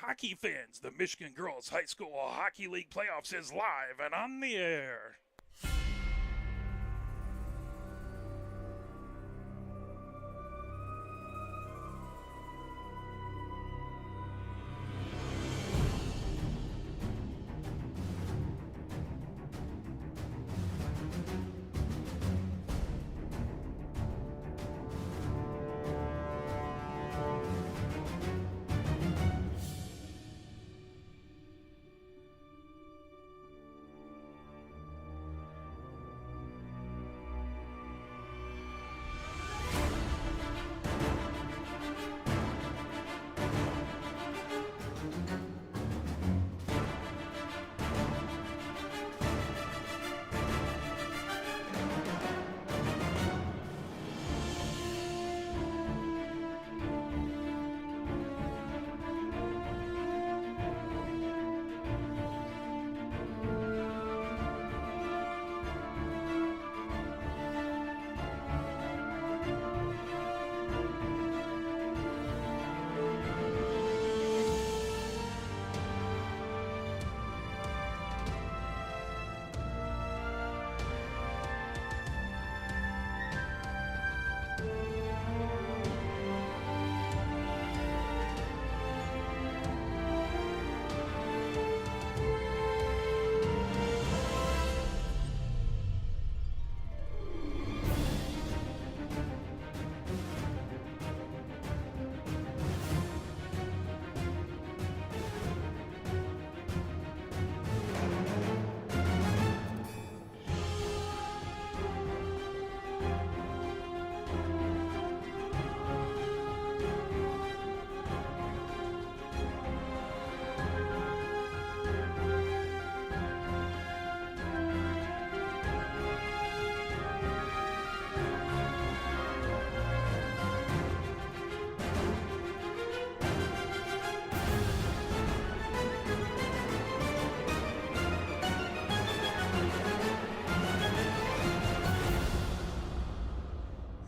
Hockey fans, the Michigan Girls High School Hockey League Playoffs is live and on the air.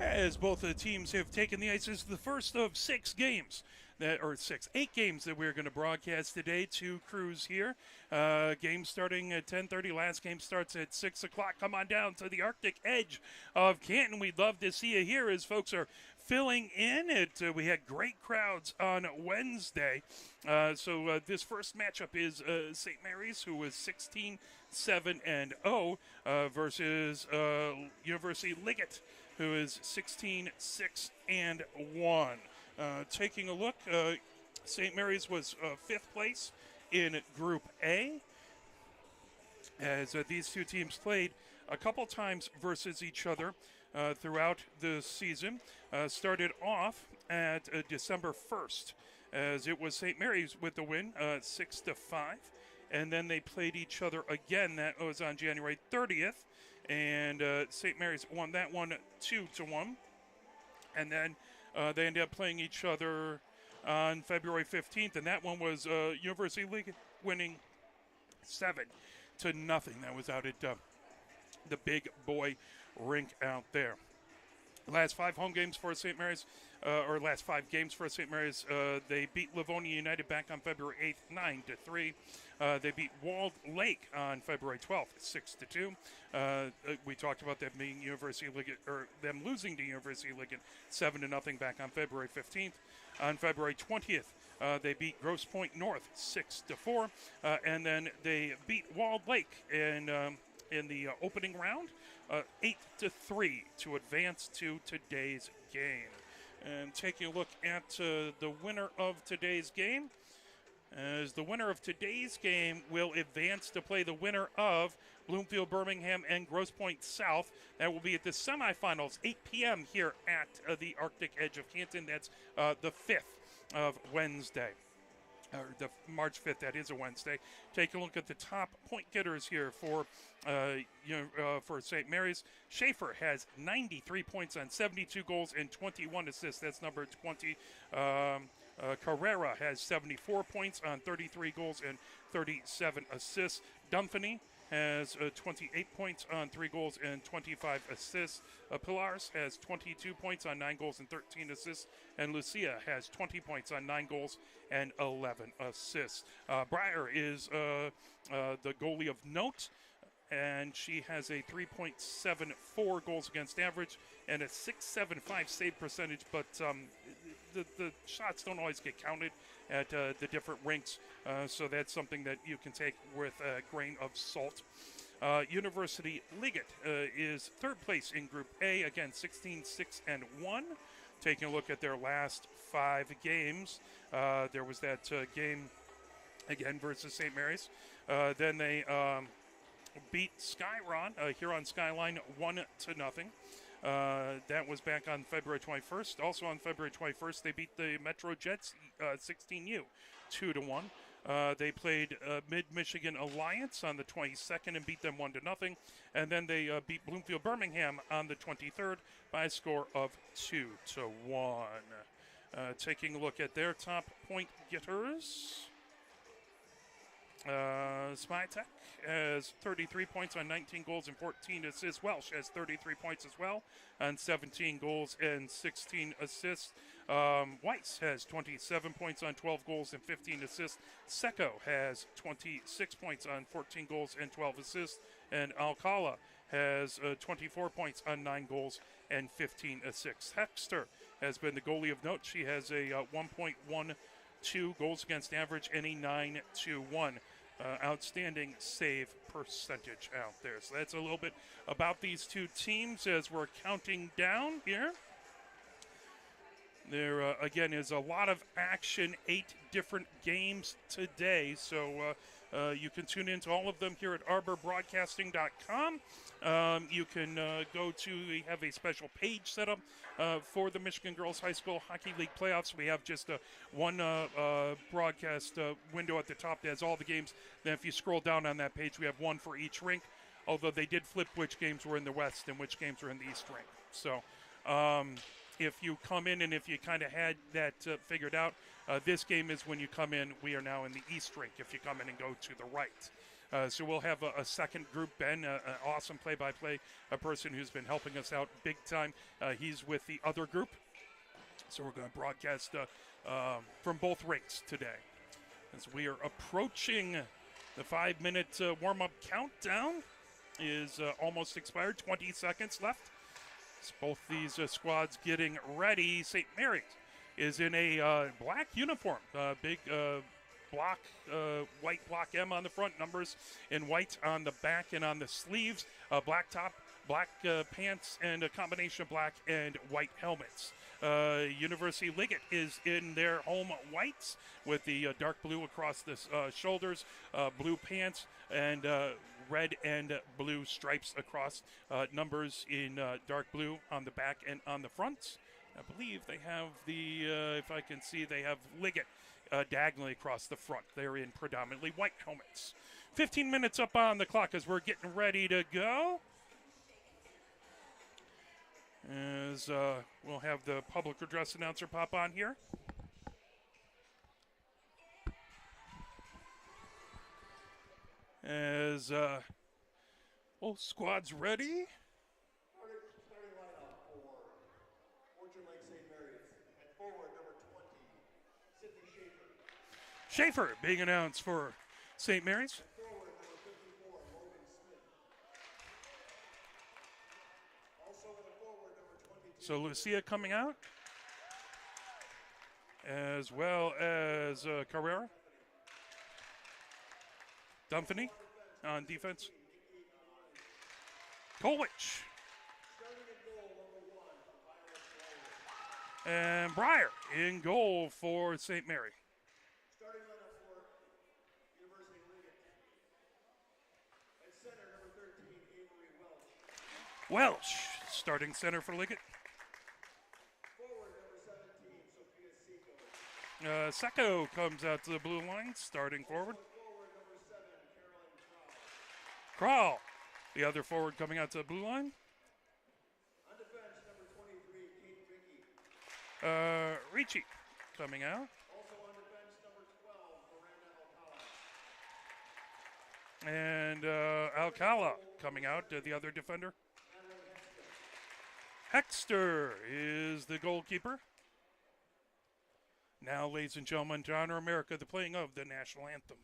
As both of the teams have taken the ice, this is the first of 8 games that we're going to broadcast today. Two crews here. Game starting at 10:30. Last game starts at 6 o'clock. Come on down to the Arctic edge of Canton. We'd love to see you here as folks are filling in. We had great crowds on Wednesday. So this first matchup is St. Mary's, who was 16-7-0, versus University Liggett, who is 16-6-1. Taking a look, St. Mary's was 5th place in Group A, as these two teams played a couple times versus each other throughout the season. Started off at December 1st, as it was St. Mary's with the win, 6-5. And then they played each other again. That was on January 30th. And St. Mary's won that one 2-1. And then they ended up playing each other on February 15th. And that one was University League winning 7-0. That was out at the big boy rink out there. Last 5 home games for St. Mary's, or last 5 games for St. Mary's, they beat Livonia United back on February 8th, 9-3. They beat Walled Lake on February 12th, 6-2. We talked about them being University Liggett, or them losing to University Liggett 7-0 back on February 15th. On February 20th, they beat Grosse Pointe North 6-4, and then they beat Walled Lake in the opening round, 8-3 to advance to today's game. And taking a look at the winner of today's game, as the winner of today's game will advance to play the winner of Bloomfield, Birmingham, and Grosse Pointe South. That will be at the semifinals, 8 p.m. here at the Arctic edge of Canton. That's the 5th of Wednesday. Or the March 5th, that is a Wednesday. Take a look at the top point getters here for St. Mary's. Schaefer has 93 points on 72 goals and 21 assists. That's number 20. Carrera has 74 points on 33 goals and 37 assists. Dunfaney has 28 points on 3 goals and 25 assists. Pilars has 22 points on 9 goals and 13 assists. And Lucia has 20 points on 9 goals and 11 assists. Breyer is the goalie of note, and she has a 3.74 goals against average and a 6.75 save percentage, but the shots don't always get counted at the different rinks, so that's something that you can take with a grain of salt. University Liggett is third place in Group A, again 16-6-1. Taking a look at their last 5 games, there was that game again versus St. Mary's. Then they beat Skyron here on Skyline 1-0. That was back on February 21st. Also on February 21st, they beat the Metro Jets 16U 2-1. They played Mid-Michigan Alliance on the 22nd and beat them 1-0. And then they beat Bloomfield Birmingham on the 23rd by a score of 2-1. Taking a look at their top point getters. Spytech has 33 points on 19 goals and 14 assists. Welsh has 33 points as well on 17 goals and 16 assists. Weiss has 27 points on 12 goals and 15 assists. Secco has 26 points on 14 goals and 12 assists. And Alcala has 24 points on 9 goals and 15 assists. Hexter has been the goalie of note. She has a 1.12 goals against average and a 9-1. Outstanding save percentage out there. So that's a little bit about these two teams as we're counting down here. There, again, is a lot of action, 8 different games today. So you can tune into all of them here at arborbroadcasting.com. You can go to, we have a special page set up for the Michigan Girls High School Hockey League playoffs. We have just one broadcast window at the top that has all the games. Then if you scroll down on that page, we have one for each rink, although they did flip which games were in the West and which games were in the East rink. So if you come in and if you kind of had that figured out, this game is when you come in. We are now in the East rink if you come in and go to the right. So we'll have a second group, Ben, an awesome play-by-play, a person who's been helping us out big time. He's with the other group. So we're going to broadcast from both rinks today. As we are approaching the 5-minute warm-up countdown is almost expired, 20 seconds left. It's both these squads getting ready. St. Mary's is in a black uniform, big block, white block M on the front, numbers in white on the back and on the sleeves, black top, black pants, and a combination of black and white helmets. University Liggett is in their home whites with the dark blue across the shoulders, blue pants, and red and blue stripes across, numbers in dark blue on the back and on the front. I believe they have the, if I can see, they have Liggett diagonally across the front. They're in predominantly white helmets. 15 minutes up on the clock as we're getting ready to go. As we'll have the public address announcer pop on here. As both squads ready. Starting lineup for Orchard Lake St. Mary's. At forward, number 20, Sydney Schaefer. Schaefer being announced for St. Mary's. At forward, number 54, Logan Smith. Also at forward, number 22. So Lucia coming out, as well as Carrera. Dunphy on defense. Kolwich. And Breyer in goal for St. Mary. Starting lineup for University Liggett. At center, number 13, Avery Welsh. Welsh starting center for Liggett. Forward, number 17, Sophia Seco. Secco comes out to the blue line, starting forward. Forward, number 7, Caroline Kral, Crow. the other forward coming out to the blue line. On defense, number 23, Kate Rickey. Ricci coming out. Also on defense, number 12, Miranda And Alcala coming out, the other defender. Hexter is the goalkeeper. Now, ladies and gentlemen, to honor America, the playing of the national anthem.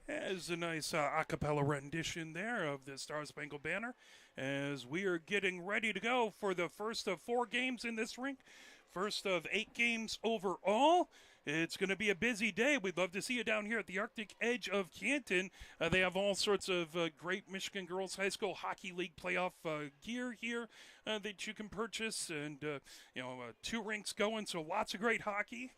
As a nice a cappella rendition there of the Star Spangled Banner, as we are getting ready to go for the first of 4 games in this rink, first of 8 games overall. It's going to be a busy day. We'd love to see you down here at the Arctic Edge of Canton. They have all sorts of great Michigan Girls High School Hockey League playoff gear here that you can purchase, and 2 rinks going, so lots of great hockey.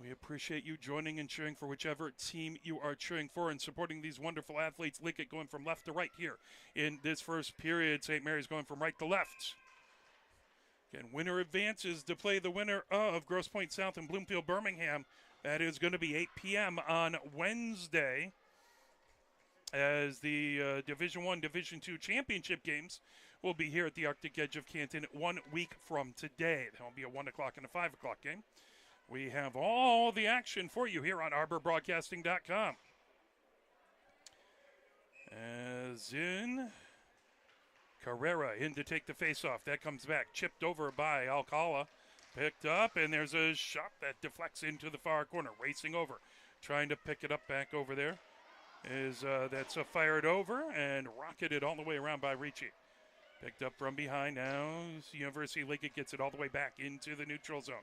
We appreciate you joining and cheering for whichever team you are cheering for and supporting these wonderful athletes. Liggett going from left to right here in this first period. St. Mary's going from right to left. Again, winner advances to play the winner of Grosse Pointe South and Bloomfield Birmingham. That is going to be 8 p.m. on Wednesday, as the Division I, Division II championship games will be here at the Arctic Edge of Canton 1 week from today. There will be a 1 o'clock and a 5 o'clock game. We have all the action for you here on ArborBroadcasting.com. As in, Carrera in to take the face-off. That comes back, chipped over by Alcala. Picked up, and there's a shot that deflects into the far corner. Racing over, trying to pick it up back over there. That's fired over and rocketed all the way around by Ricci. Picked up from behind now. University of Liggett gets it all the way back into the neutral zone.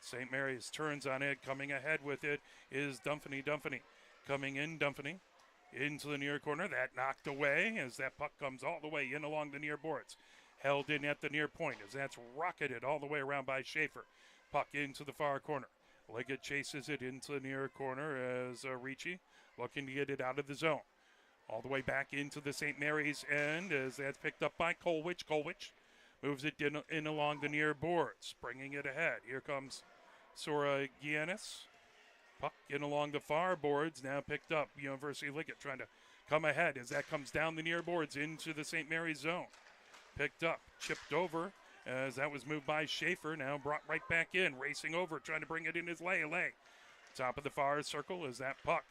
St. Mary's turns on it. Coming ahead with it is Dumfney. Coming in, Dumfney into the near corner. That knocked away as that puck comes all the way in along the near boards. Held in at the near point as that's rocketed all the way around by Schaefer. Puck into the far corner. Liggett chases it into the near corner as Ricci looking to get it out of the zone. All the way back into the St. Mary's end as that's picked up by Kolwich. Kolwich moves it in along the near boards, bringing it ahead. Here comes Sora Giannis. Puck in along the far boards, now picked up. University of Liggett trying to come ahead as that comes down the near boards into the St. Mary's zone. Picked up, chipped over as that was moved by Schaefer. Now brought right back in, racing over, trying to bring it in his lay. Top of the far circle is that puck.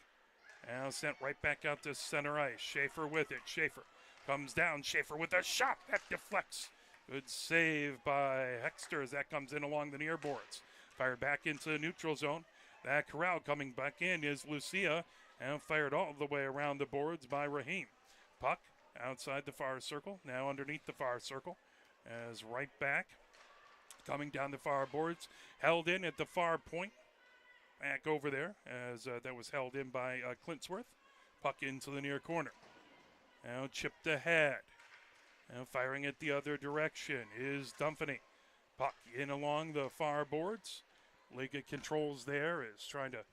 Now sent right back out to center ice. Schaefer with it. Schaefer comes down. Schaefer with a shot that deflects. Good save by Hexter as that comes in along the near boards. Fired back into the neutral zone. That corral coming back in is Lucia, and fired all the way around the boards by Raheem. Puck outside the far circle, now underneath the far circle, as right back, coming down the far boards, held in at the far point. Back over there, as that was held in by Clintsworth. Puck into the near corner. Now chipped ahead. Now firing it the other direction is Dumfney. Puck in along the far boards. Liggett controls there, is trying to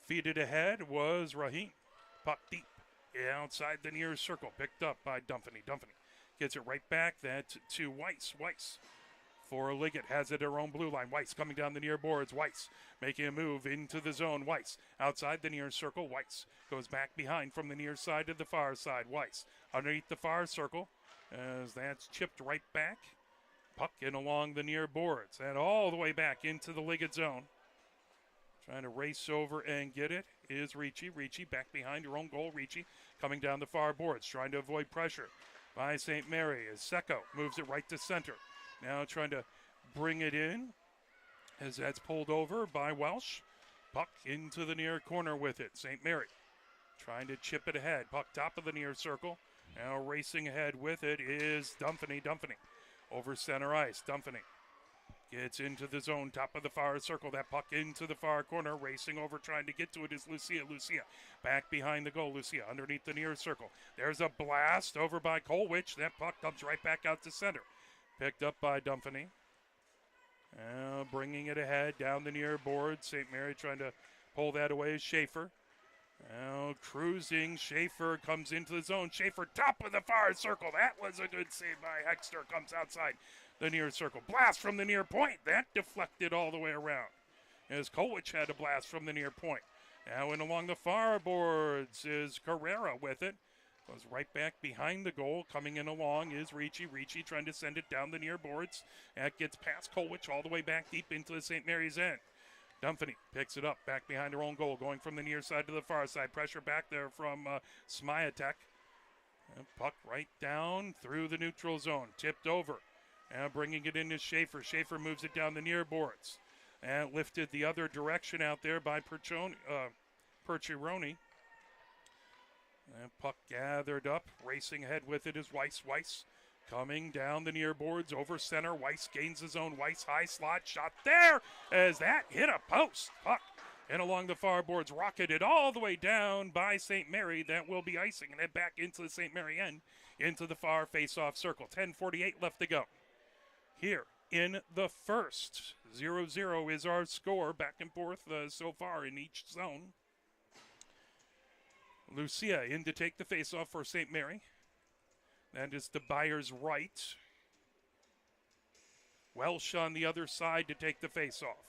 feed it ahead, was Raheem. Puck deep outside the near circle. Picked up by Dumpany. Dumpany gets it right back. That to Weiss. Weiss for Liggett. Has it at her own blue line. Weiss coming down the near boards. Weiss making a move into the zone. Weiss outside the near circle. Weiss goes back behind from the near side to the far side. Weiss underneath the far circle as that's chipped right back. Puck in along the near boards and all the way back into the Liggett zone. Trying to race over and get it is Ricci. Ricci back behind her own goal. Ricci coming down the far boards, trying to avoid pressure by St. Mary as Secco moves it right to center. Now trying to bring it in as that's pulled over by Welsh. Puck into the near corner with it. St. Mary trying to chip it ahead. Puck top of the near circle. Now racing ahead with it is Dumpany. Dumpany over center ice. Dumpany gets into the zone, top of the far circle. That puck into the far corner. Racing over, trying to get to it is Lucia. Lucia back behind the goal. Lucia underneath the near circle. There's a blast over by Kolwich. That puck comes right back out to center. Picked up by Dumpany. Bringing it ahead down the near board. St. Mary trying to pull that away is Schaefer. Now cruising. Schaefer comes into the zone. Schaefer top of the far circle. That was a good save by Hexter. Comes outside the near circle. Blast from the near point. That deflected all the way around as Kolwich had a blast from the near point. Now in along the far boards is Carrera with it. Goes right back behind the goal. Coming in along is Ricci. Ricci trying to send it down the near boards. That gets past Kolwich all the way back deep into the St. Mary's end. Dumpany picks it up back behind her own goal. Going from the near side to the far side. Pressure back there from Smiatek. Puck right down through the neutral zone. Tipped over. And bringing it into Schaefer. Schaefer moves it down the near boards. And lifted the other direction out there by Perchironi. And puck gathered up. Racing ahead with it is Weiss. Weiss coming down the near boards over center. Weiss gains his own. Weiss high slot shot there as that hit a post. Puck and along the far boards, rocketed all the way down by St. Mary. That will be icing and head back into the St. Mary end, into the far face-off circle. 10:48 left to go here in the first. 0-0 is our score, back and forth so far in each zone. Lucia in to take the face-off for St. Mary. That is to Byers' right. Welsh on the other side to take the face-off.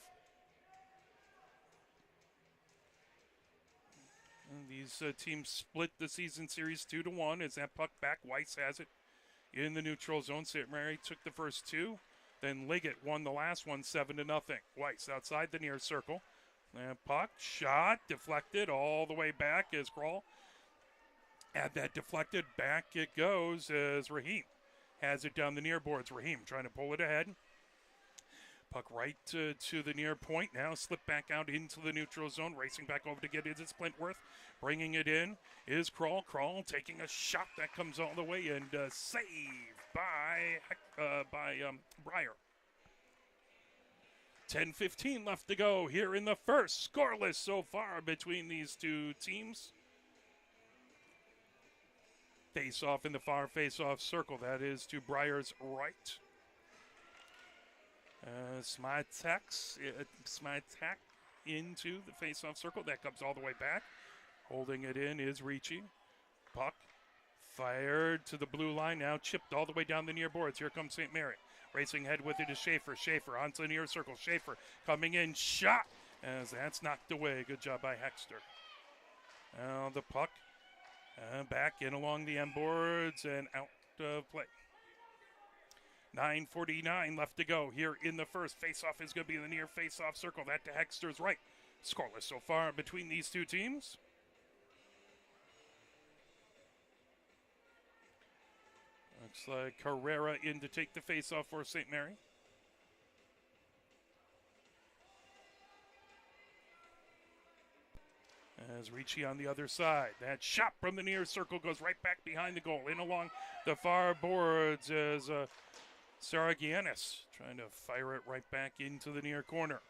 And these teams split the season series 2-1 as that puck back. Weiss has it in the neutral zone. St. Mary took the first two. Then Liggett won the last one 7-0. Weiss outside the near circle. And puck, shot, deflected all the way back as Kroll had that deflected. Back it goes as Rahim has it down the near boards. Rahim trying to pull it ahead. Puck right to the near point. Now slip back out into the neutral zone. Racing back over to get it is Splintworth. Bringing it in is Kroll. Kroll taking a shot that comes all the way and saved by Breyer. 10:15 left to go here in the first. Scoreless so far between these two teams. Face-off in the far face-off circle. That is to Breyer's right. Smiatek into the face-off circle. That comes all the way back. Holding it in is Ricci. Puck fired to the blue line. Now chipped all the way down the near boards. Here comes St. Mary. Racing ahead with it is Schaefer. Schaefer onto the near circle. Schaefer coming in. Shot as that's knocked away. Good job by Hexter. Now the puck back in along the end boards and out of play. 9:49 left to go here in the first. Face-off is going to be in the near face-off circle. That to Hexter's right. Scoreless so far between these two teams. Looks like Carrera in to take the face-off for St. Mary. As Ricci on the other side. That shot from the near circle goes right back behind the goal. In along the far boards as Saragianis trying to fire it right back into the near corner.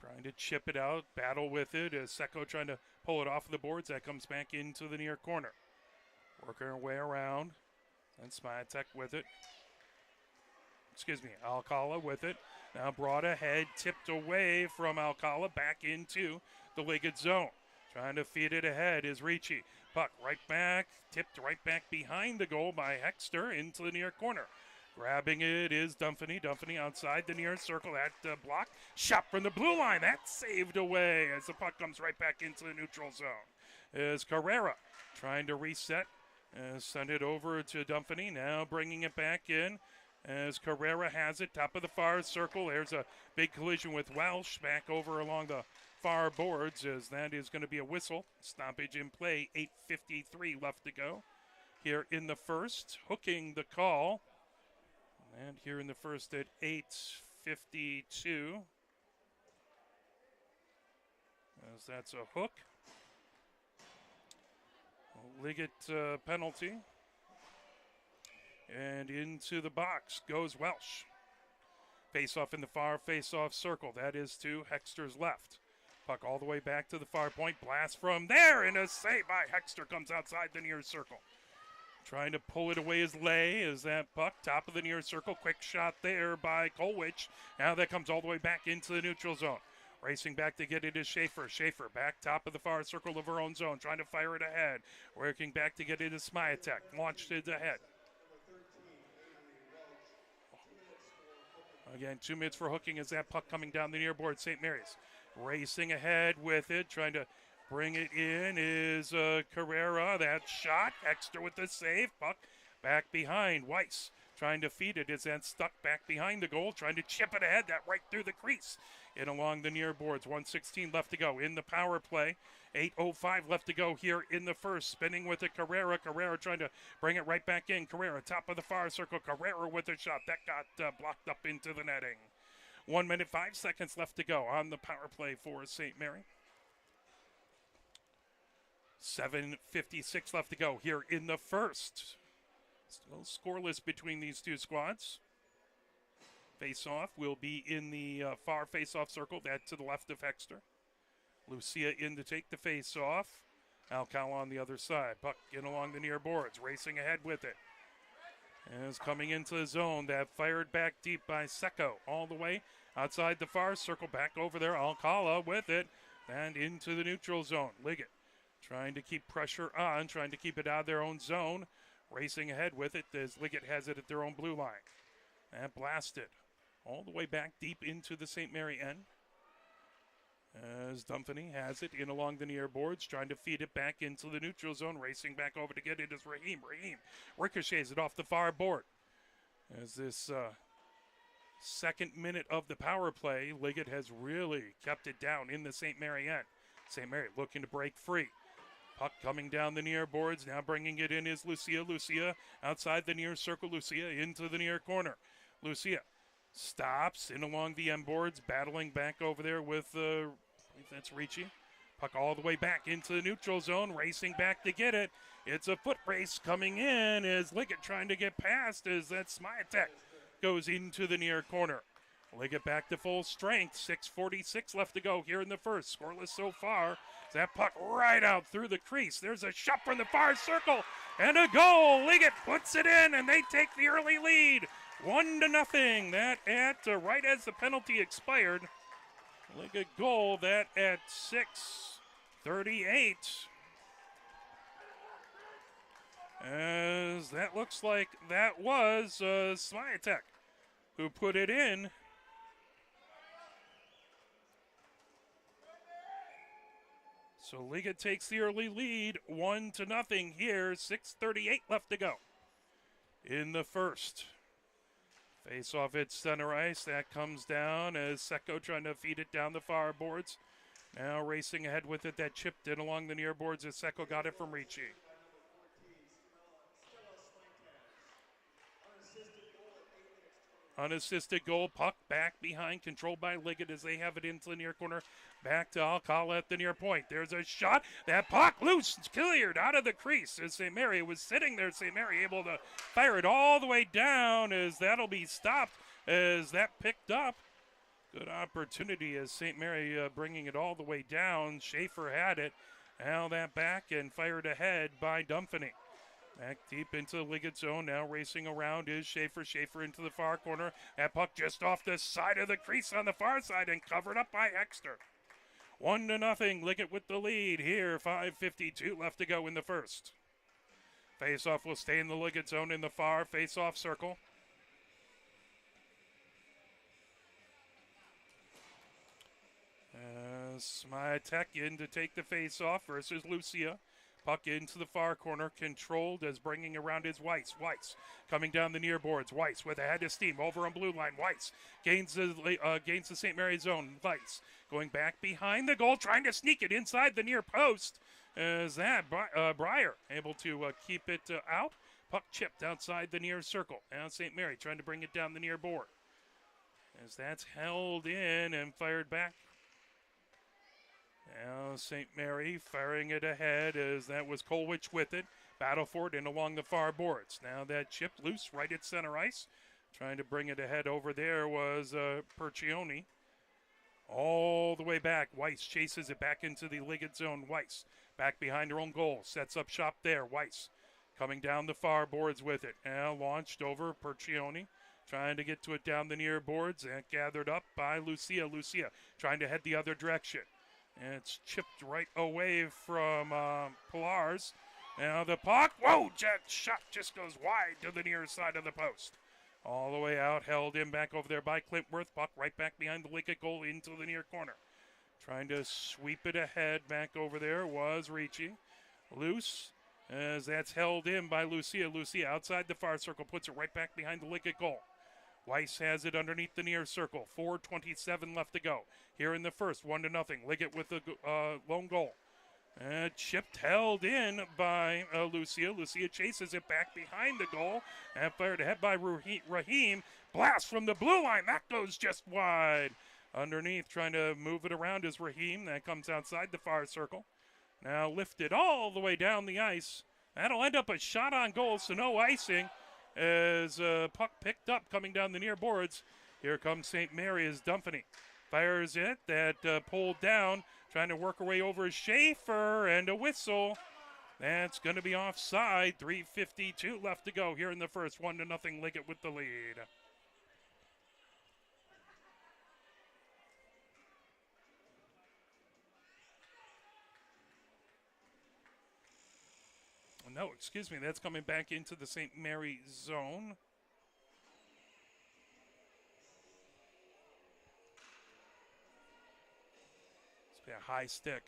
Trying to chip it out, battle with it as Secco trying to pull it off the boards. That comes back into the near corner. Working our way around. And Smiatek with it. Alcala with it. Now brought ahead, tipped away from Alcala back into the Liggett zone. Trying to feed it ahead is Ricci. Puck right back, tipped right back behind the goal by Hexter into the near corner. Grabbing it is Dumpany. Dumpany outside the near circle. That block. Shot from the blue line. That's saved away as the puck comes right back into the neutral zone. Is Carrera trying to reset. Send it over to Dumpany. Now bringing it back in as Carrera has it. Top of the far circle. There's a big collision with Welsh. Back over along the far boards as that is going to be a whistle. Stoppage in play. 8:53 left to go here in the first. Hooking the call. And here in the first at 8:52. As that's a hook. Liggett penalty. And into the box goes Welsh. Face-off in the far face-off circle. That is to Hexter's left. Puck all the way back to the far point. Blast from there, and a save by Hexter comes outside the near circle. Trying to pull it away is Lay as that puck, top of the near circle. Quick shot there by Kolwich. Now that comes all the way back into the neutral zone. Racing back to get it is Schaefer. Schaefer back top of the far circle of her own zone. Trying to fire it ahead. Working back to get it is Smiatek. Launched it ahead. Again, 2 minutes for hooking as that puck coming down the near board. St. Mary's racing ahead with it. Trying to bring it in is Carrera. That shot. Hexter with the save. Puck back behind. Weiss trying to feed it. Is then stuck back behind the goal. Trying to chip it ahead. That right through the crease. In along the near boards. 1:16 left to go in the power play. 8:05 left to go here in the first. Spinning with it, Carrera. Carrera trying to bring it right back in. Carrera top of the far circle. Carrera with a shot. That got blocked up into the netting. 1 minute, 5 seconds left to go on the power play for St. Mary. 7:56 left to go here in the first. Still scoreless between these two squads. Face-off will be in the far face-off circle. That to the left of Hexter. Lucia in to take the face-off. Alcala on the other side. Puck in along the near boards. Racing ahead with it. As coming into the zone. That fired back deep by Secco. All the way outside the far circle. Back over there. Alcala with it. And into the neutral zone. Liggett trying to keep pressure on. Trying to keep it out of their own zone. Racing ahead with it as Liggett has it at their own blue line. And blasted all the way back deep into the St. Mary end. As Dumpany has it in along the near boards, trying to feed it back into the neutral zone. Racing back over to get it is Raheem. Raheem ricochets it off the far board. As this second minute of the power play, Liggett has really kept it down in the St. Mary end. St. Mary looking to break free. Puck coming down the near boards. Now bringing it in is Lucia. Lucia outside the near circle. Lucia into the near corner. Lucia stops in along the end boards, battling back over there with, I believe that's Ricci. Puck all the way back into the neutral zone, racing back to get it. It's a foot race coming in as Liggett trying to get past as that Smiatek goes into the near corner. Liggett back to full strength. 6:46 left to go here in the first. Scoreless so far. That puck right out through the crease. There's a shot from the far circle and a goal. Liggett puts it in and they take the early lead. 1-0. That at right as the penalty expired. Liggett goal that at 6:38. As that looks like that was Smiatek who put it in. So Liggett takes the early lead, 1-0 here. 6:38 left to go in the first. Face off at center ice. That comes down as Secco trying to feed it down the far boards. Now racing ahead with it. That chipped in along the near boards as Secco got it from Ricci. Unassisted goal, puck back behind, controlled by Liggett as they have it into the near corner. Back to Alcala at the near point. There's a shot. That puck loose, cleared out of the crease as St. Mary was sitting there. St. Mary able to fire it all the way down as that'll be stopped as that picked up. Good opportunity as St. Mary bringing it all the way down. Schaefer had it. Now that back and fired ahead by Dumpany. Back deep into the Liggett zone. Now racing around is Schaefer. Schaefer into the far corner. That puck just off the side of the crease on the far side and covered up by Hexter. 1-0. Liggett with the lead here. 5:52 left to go in the first. Face-off will stay in the Liggett zone in the far face-off circle. Smiatek in to take the face-off versus Lucia. Puck into the far corner, controlled as bringing around is Weiss. Weiss coming down the near boards. Weiss with a head of steam over on blue line. Weiss gains the St. Mary's zone. Weiss going back behind the goal, trying to sneak it inside the near post. As that Breyer able to keep it out. Puck chipped outside the near circle. Now St. Mary trying to bring it down the near board. As that's held in and fired back. Now St. Mary firing it ahead as that was Kolwich with it. Battle for it and along the far boards. Now that chip loose right at center ice. Trying to bring it ahead over there was Percioni. All the way back. Weiss chases it back into the Liggett zone. Weiss back behind her own goal. Sets up shop there. Weiss coming down the far boards with it. Now launched over Percioni. Trying to get to it down the near boards and gathered up by Lucia. Lucia trying to head the other direction. And it's chipped right away from Pilars. Now the puck, whoa, jet shot just goes wide to the near side of the post. All the way out, held in back over there by Clintworth. Puck right back behind the Liggett goal into the near corner. Trying to sweep it ahead back over there was Ricci. Loose as that's held in by Lucia. Lucia outside the far circle, puts it right back behind the Liggett goal. Weiss has it underneath the near circle. 4:27 left to go. Here in the first, 1-0. Liggett with the lone goal. Chipped, held in by Lucia. Lucia chases it back behind the goal. And fired ahead by Raheem. Blast from the blue line. That goes just wide. Underneath, trying to move it around is Raheem. That comes outside the far circle. Now lifted all the way down the ice. That'll end up a shot on goal, so no icing. As puck picked up coming down the near boards. Here comes St. Mary as Dumpany fires it. That pulled down, trying to work her way over Schaefer, and a whistle. That's going to be offside. 3:52 left to go here in the first. 1-0 Liggett with the lead. No, excuse me, that's coming back into the St. Mary zone. It's been a high stick.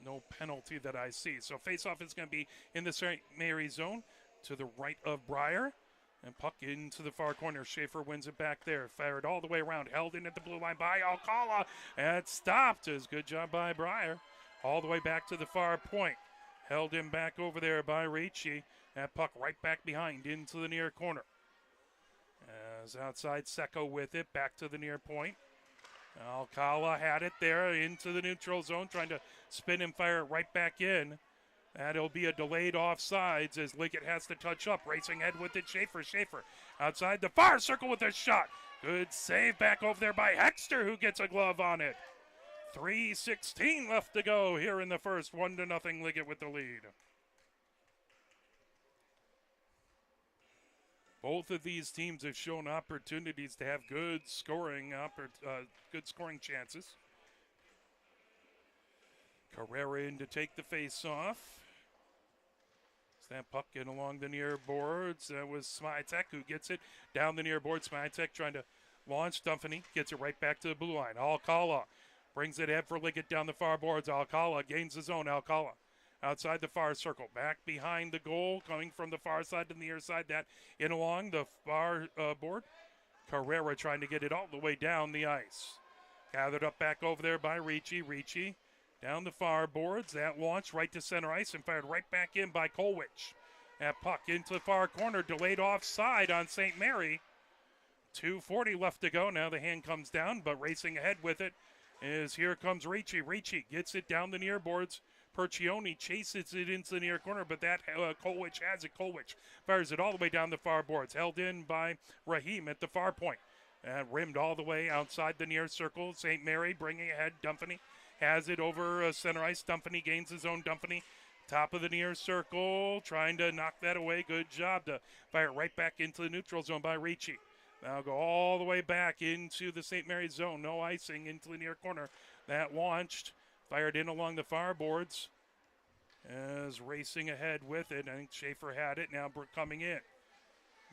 No penalty that I see. So face-off is going to be in the St. Mary zone to the right of Breyer. And puck into the far corner. Schaefer wins it back there. Fired all the way around. Held in at the blue line by Alcala. And stopped. It's good job by Breyer. All the way back to the far point. Held him back over there by Ricci. That puck right back behind into the near corner. As outside Secco with it, back to the near point. Alcala had it there into the neutral zone, trying to spin and fire it right back in. That'll be a delayed offsides as Liggett has to touch up. Racing head with it, Schaefer. Schaefer outside the far circle with a shot. Good save back over there by Hexter, who gets a glove on it. 3:16 left to go here in the first. 1-0 Liggett with the lead. Both of these teams have shown opportunities to have good scoring chances. Carrera in to take the face-off. That puck in along the near boards. That was Smiatek who gets it down the near board. Smiatek trying to launch. Dumpany gets it right back to the blue line. Alcala brings it ahead for Liggett down the far boards. Alcala gains the zone. Alcala outside the far circle. Back behind the goal, coming from the far side to the near side. That in along the far board. Carrera trying to get it all the way down the ice. Gathered up back over there by Ricci. Ricci down the far boards. That launch right to center ice and fired right back in by Kolwich. That puck into the far corner. Delayed offside on St. Mary. 2:40 left to go. Now the hand comes down, but racing ahead with it is here comes Ricci. Ricci gets it down the near boards. Percioni chases it into the near corner, but that Kolwich has it. Kolwich fires it all the way down the far boards. Held in by Raheem at the far point. Rimmed all the way outside the near circle. St. Mary bringing ahead. Dumpany has it over center ice. Dumpany gains his own. Dumpany top of the near circle. Trying to knock that away. Good job to fire it right back into the neutral zone by Ricci. Now go all the way back into the St. Mary's zone. No icing into the near corner That launched, fired in along the far boards. As racing ahead with it. I think Schaefer had it. Now coming in.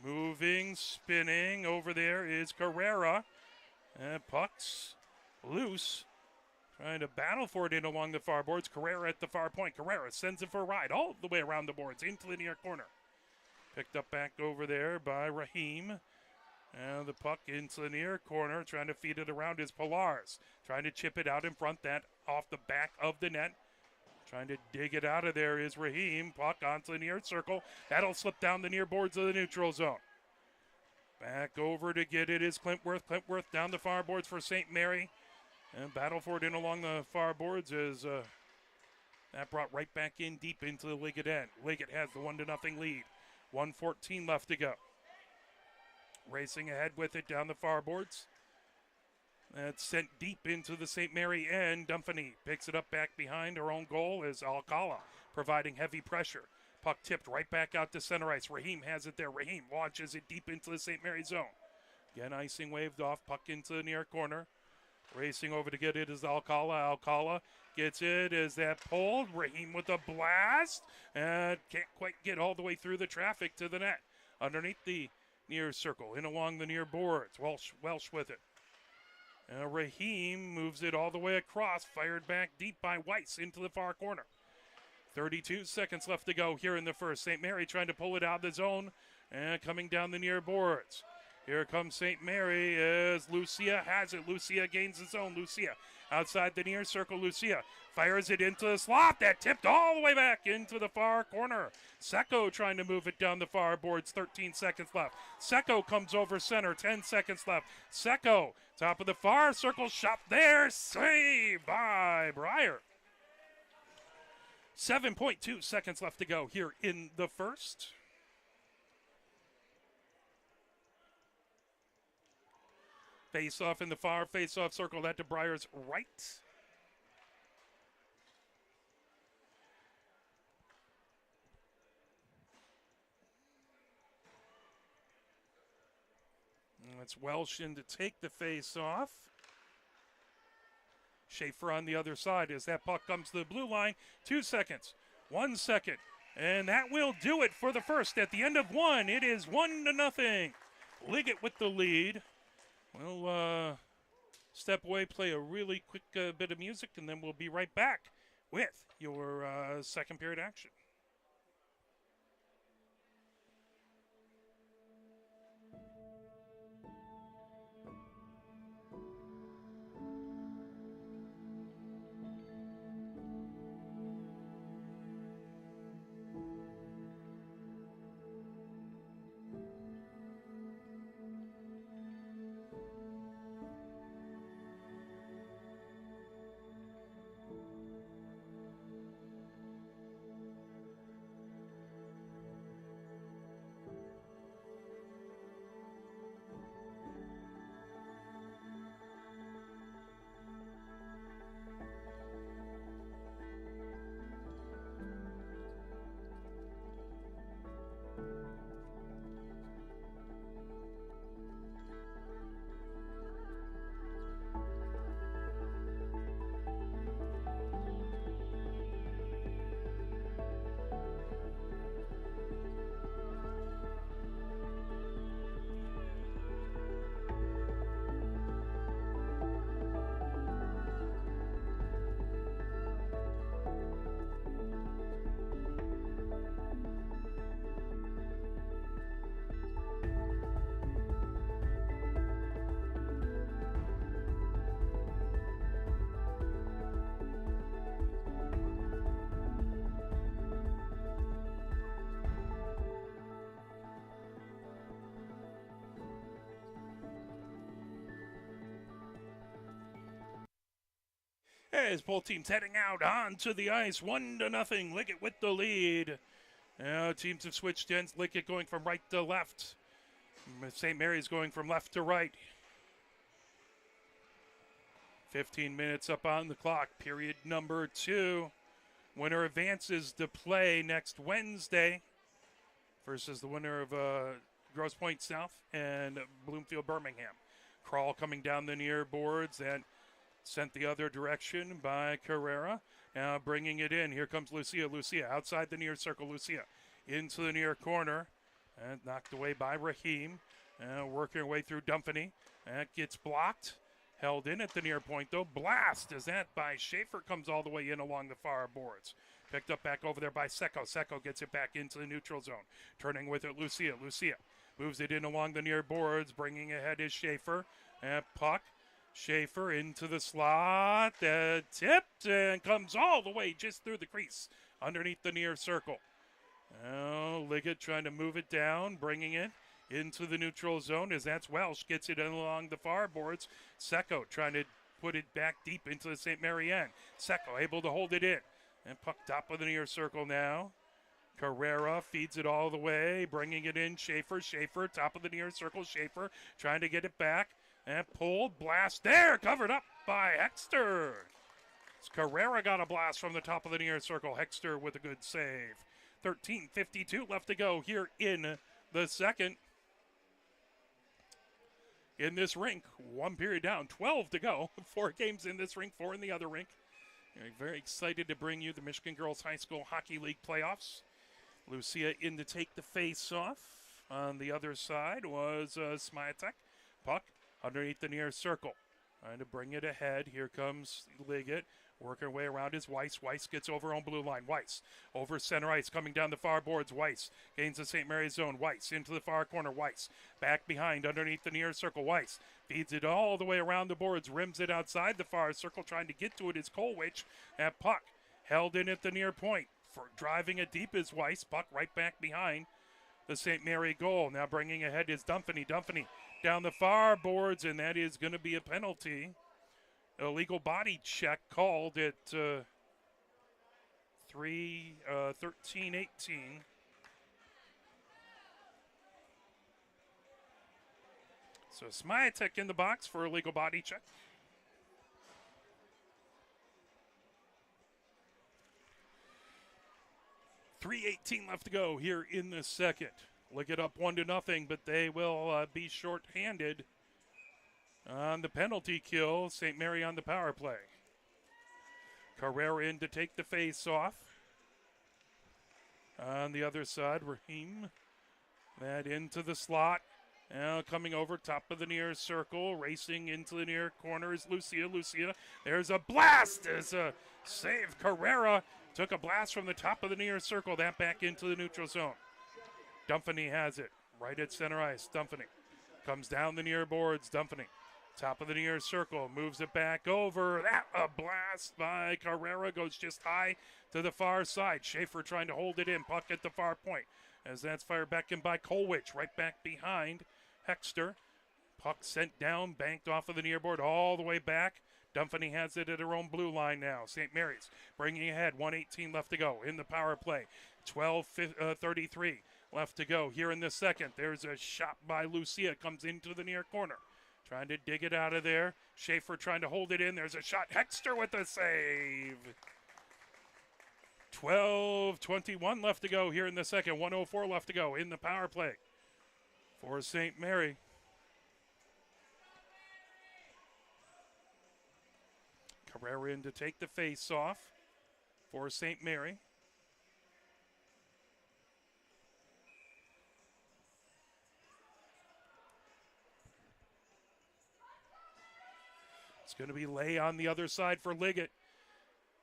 Moving, spinning. Over there is Carrera. Puck's loose. Trying to battle for it in along the far boards. Carrera at the far point. Carrera sends it for a ride all the way around the boards into the near corner. Picked up back over there by Raheem. And the puck into the near corner. Trying to feed it around is Pilars. Trying to chip it out in front. That off the back of the net. Trying to dig it out of there is Raheem. Puck onto the near circle. That'll slip down the near boards of the neutral zone. Back over to get it is Clintworth. Clintworth down the far boards for St. Mary. And battle for it in along the far boards is that brought right back in deep into the Liggett end. Liggett has the 1-0 lead. 1:14 left to go. Racing ahead with it down the far boards. That's sent deep into the St. Mary end. Dumpany picks it up back behind her own goal as Alcala providing heavy pressure. Puck tipped right back out to center ice. Raheem has it there. Raheem launches it deep into the St. Mary zone. Again, icing waved off. Puck into the near corner. Racing over to get it is Alcala. Alcala gets it. Is that pulled? Raheem with a blast. And can't quite get all the way through the traffic to the net. Underneath the near circle. In along the near boards. Welsh with it. Raheem moves it all the way across, fired back deep by Weiss into the far corner. 32 seconds left to go here in the first. St. Mary trying to pull it out of the zone and coming down the near boards. Here comes St. Mary as Lucia has it. Lucia gains the zone. Lucia outside the near circle. Lucia fires it into the slot. That tipped all the way back into the far corner. Secco trying to move it down the far boards. 13 seconds left. Secco comes over center. 10 seconds left. Secco, top of the far circle, shot there. Saved by Breyer. 7.2 seconds left to go here in the first. Face-off in the far face-off circle. That to Breyer's right. It's Welsh in to take the face-off. Schaefer on the other side as that puck comes to the blue line. 2 seconds. 1 second. And that will do it for the first. At the end of one, it is 1-0. Liggett with the lead. We'll step away, play a really quick bit of music, and then we'll be right back with your second period action. As both teams heading out onto the ice, 1-0. Liggett with the lead. Now teams have switched ends. Liggett going from right to left. St. Mary's going from left to right. 15 minutes up on the clock. Period number 2. Winner advances to play next Wednesday versus the winner of Grosse Pointe South and Bloomfield Birmingham. Crawl coming down the near boards and Sent the other direction by Carrera. Now bringing it in. Here comes Lucia. Lucia outside the near circle. Lucia into the near corner. And knocked away by Raheem. Working her way through Dumfany. That gets blocked. Held in at the near point, though. Blast as that by Schaefer comes all the way in along the far boards. Picked up back over there by Secco. Secco gets it back into the neutral zone. Turning with it, Lucia. Lucia moves it in along the near boards. Bringing ahead is Schaefer. And puck. Schaefer into the slot. Tipped and comes all the way just through the crease underneath the near circle. Now Liggett trying to move it down. Bringing it into the neutral zone as that's Welsh gets it in along the far boards. Secco trying to put it back deep into the St. Mary end. Secco able to hold it in. And puck top of the near circle now. Carrera feeds it all the way, bringing it in. Schaefer, top of the near circle. Schaefer trying to get it back. And pulled, blast there, covered up by Hexter. Carrera got a blast from the top of the near circle. Hexter with a good save. 13:52 left to go here in the second. In this rink, one period down, 12 to go. 4 games in this rink, 4 in the other rink. Very excited to bring you the Michigan Girls High School Hockey League playoffs. Lucia in to take the face-off. On the other side was Smiatek. Puck underneath the near circle. Trying to bring it ahead. Here comes Liggett. Working her way around is Weiss. Weiss gets over on blue line. Weiss over center ice. Coming down the far boards. Weiss gains the St. Mary's zone. Weiss into the far corner. Weiss back behind underneath the near circle. Weiss feeds it all the way around the boards. Rims it outside the far circle. Trying to get to it is Kolwich. That puck held in at the near point. For driving it deep is Weiss. Puck right back behind the St. Mary goal. Now bringing ahead is Dumfany. Dumfany down the far boards, and that is going to be a penalty. Illegal body check called at 13:18. So Smiatek in the box for a legal body check. .318 left to go here in the second. Liggett up 1-0, but they will be shorthanded on the penalty kill. St. Mary on the power play. Carrera in to take the face off. On the other side, Raheem. That into the slot. Now coming over top of the near circle. Racing into the near corner is Lucia. Lucia. There's a blast as a save. Carrera took a blast from the top of the near circle. That back into the neutral zone. Dumfany has it. Right at center ice. Dumfany comes down the near boards. Dumfany. Top of the near circle. Moves it back over. That a blast by Carrera. Goes just high to the far side. Schaefer trying to hold it in. Puck at the far point. As that's fired back in by Kolwich. Right back behind Hexter. Puck sent down. Banked off of the near board all the way back. Dumfany has it at her own blue line now. St. Mary's bringing ahead. 1:18 left to go in the power play. 12:33 left to go here in the second. There's a shot by Lucia. Comes into the near corner. Trying to dig it out of there. Schaefer trying to hold it in. There's a shot. Hexter with the save. 12:21 left to go here in the second. 1:04 left to go in the power play for St. Mary. Carrera in to take the face off for St. Mary. It's going to be Lay on the other side for Liggett.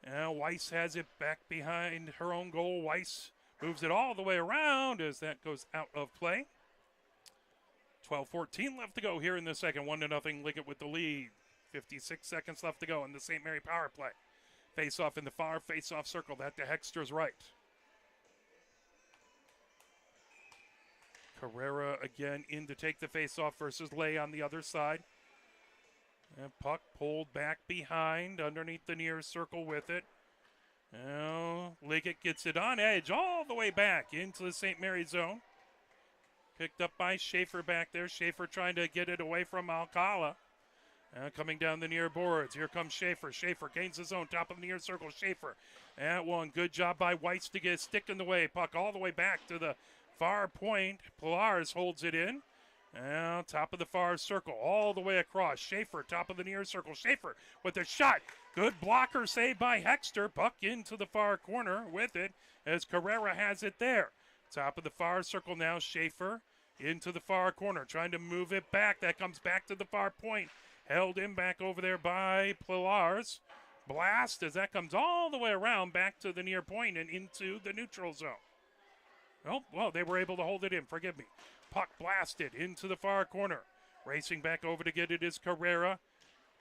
Now Weiss has it back behind her own goal. Weiss moves it all the way around as that goes out of play. 12:14 left to go here in the second. 1-0 Liggett with the lead. 56 seconds left to go in the St. Mary power play. Face-off in the far face-off circle. That to Hexter's right. Carrera again in to take the face-off versus Lay on the other side. And puck pulled back behind underneath the near circle with it. Now Liggett gets it on edge all the way back into the St. Mary zone. Picked up by Schaefer back there. Schaefer trying to get it away from Alcala. Coming down the near boards. Here comes Schaefer. Schaefer gains his own top of the near circle. Schaefer. That one. Good job by Weiss to get a stick in the way. Puck all the way back to the far point. Pilars holds it in. Now, top of the far circle, all the way across. Schaefer, top of the near circle. Schaefer with a shot. Good blocker saved by Hexter. Puck into the far corner with it as Carrera has it there. Top of the far circle now, Schaefer into the far corner, trying to move it back. That comes back to the far point. Held in back over there by Pilars. Blast as that comes all the way around back to the near point and into the neutral zone. Oh, well, they were able to hold it in. Forgive me. Puck blasted into the far corner. Racing back over to get it is Carrera.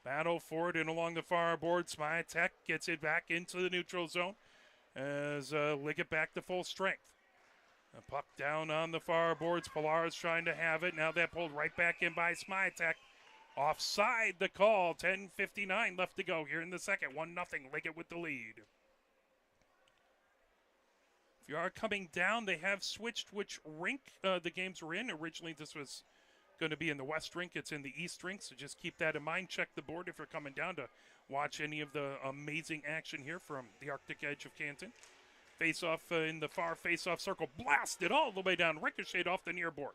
Battle for it and along the far board. Smiatek gets it back into the neutral zone as Liggett back to full strength. The puck down on the far boards. Pilar's trying to have it. Now that pulled right back in by Smiatek. Offside the call. 10:59 left to go here in the second. 1-0. Liggett with the lead. If you are coming down, they have switched which rink the games were in. Originally, this was going to be in the West rink. It's in the East rink, so just keep that in mind. Check the board if you're coming down to watch any of the amazing action here from the Arctic Edge of Canton. Face-off in the far face-off circle. Blasted all the way down. Ricocheted off the near board.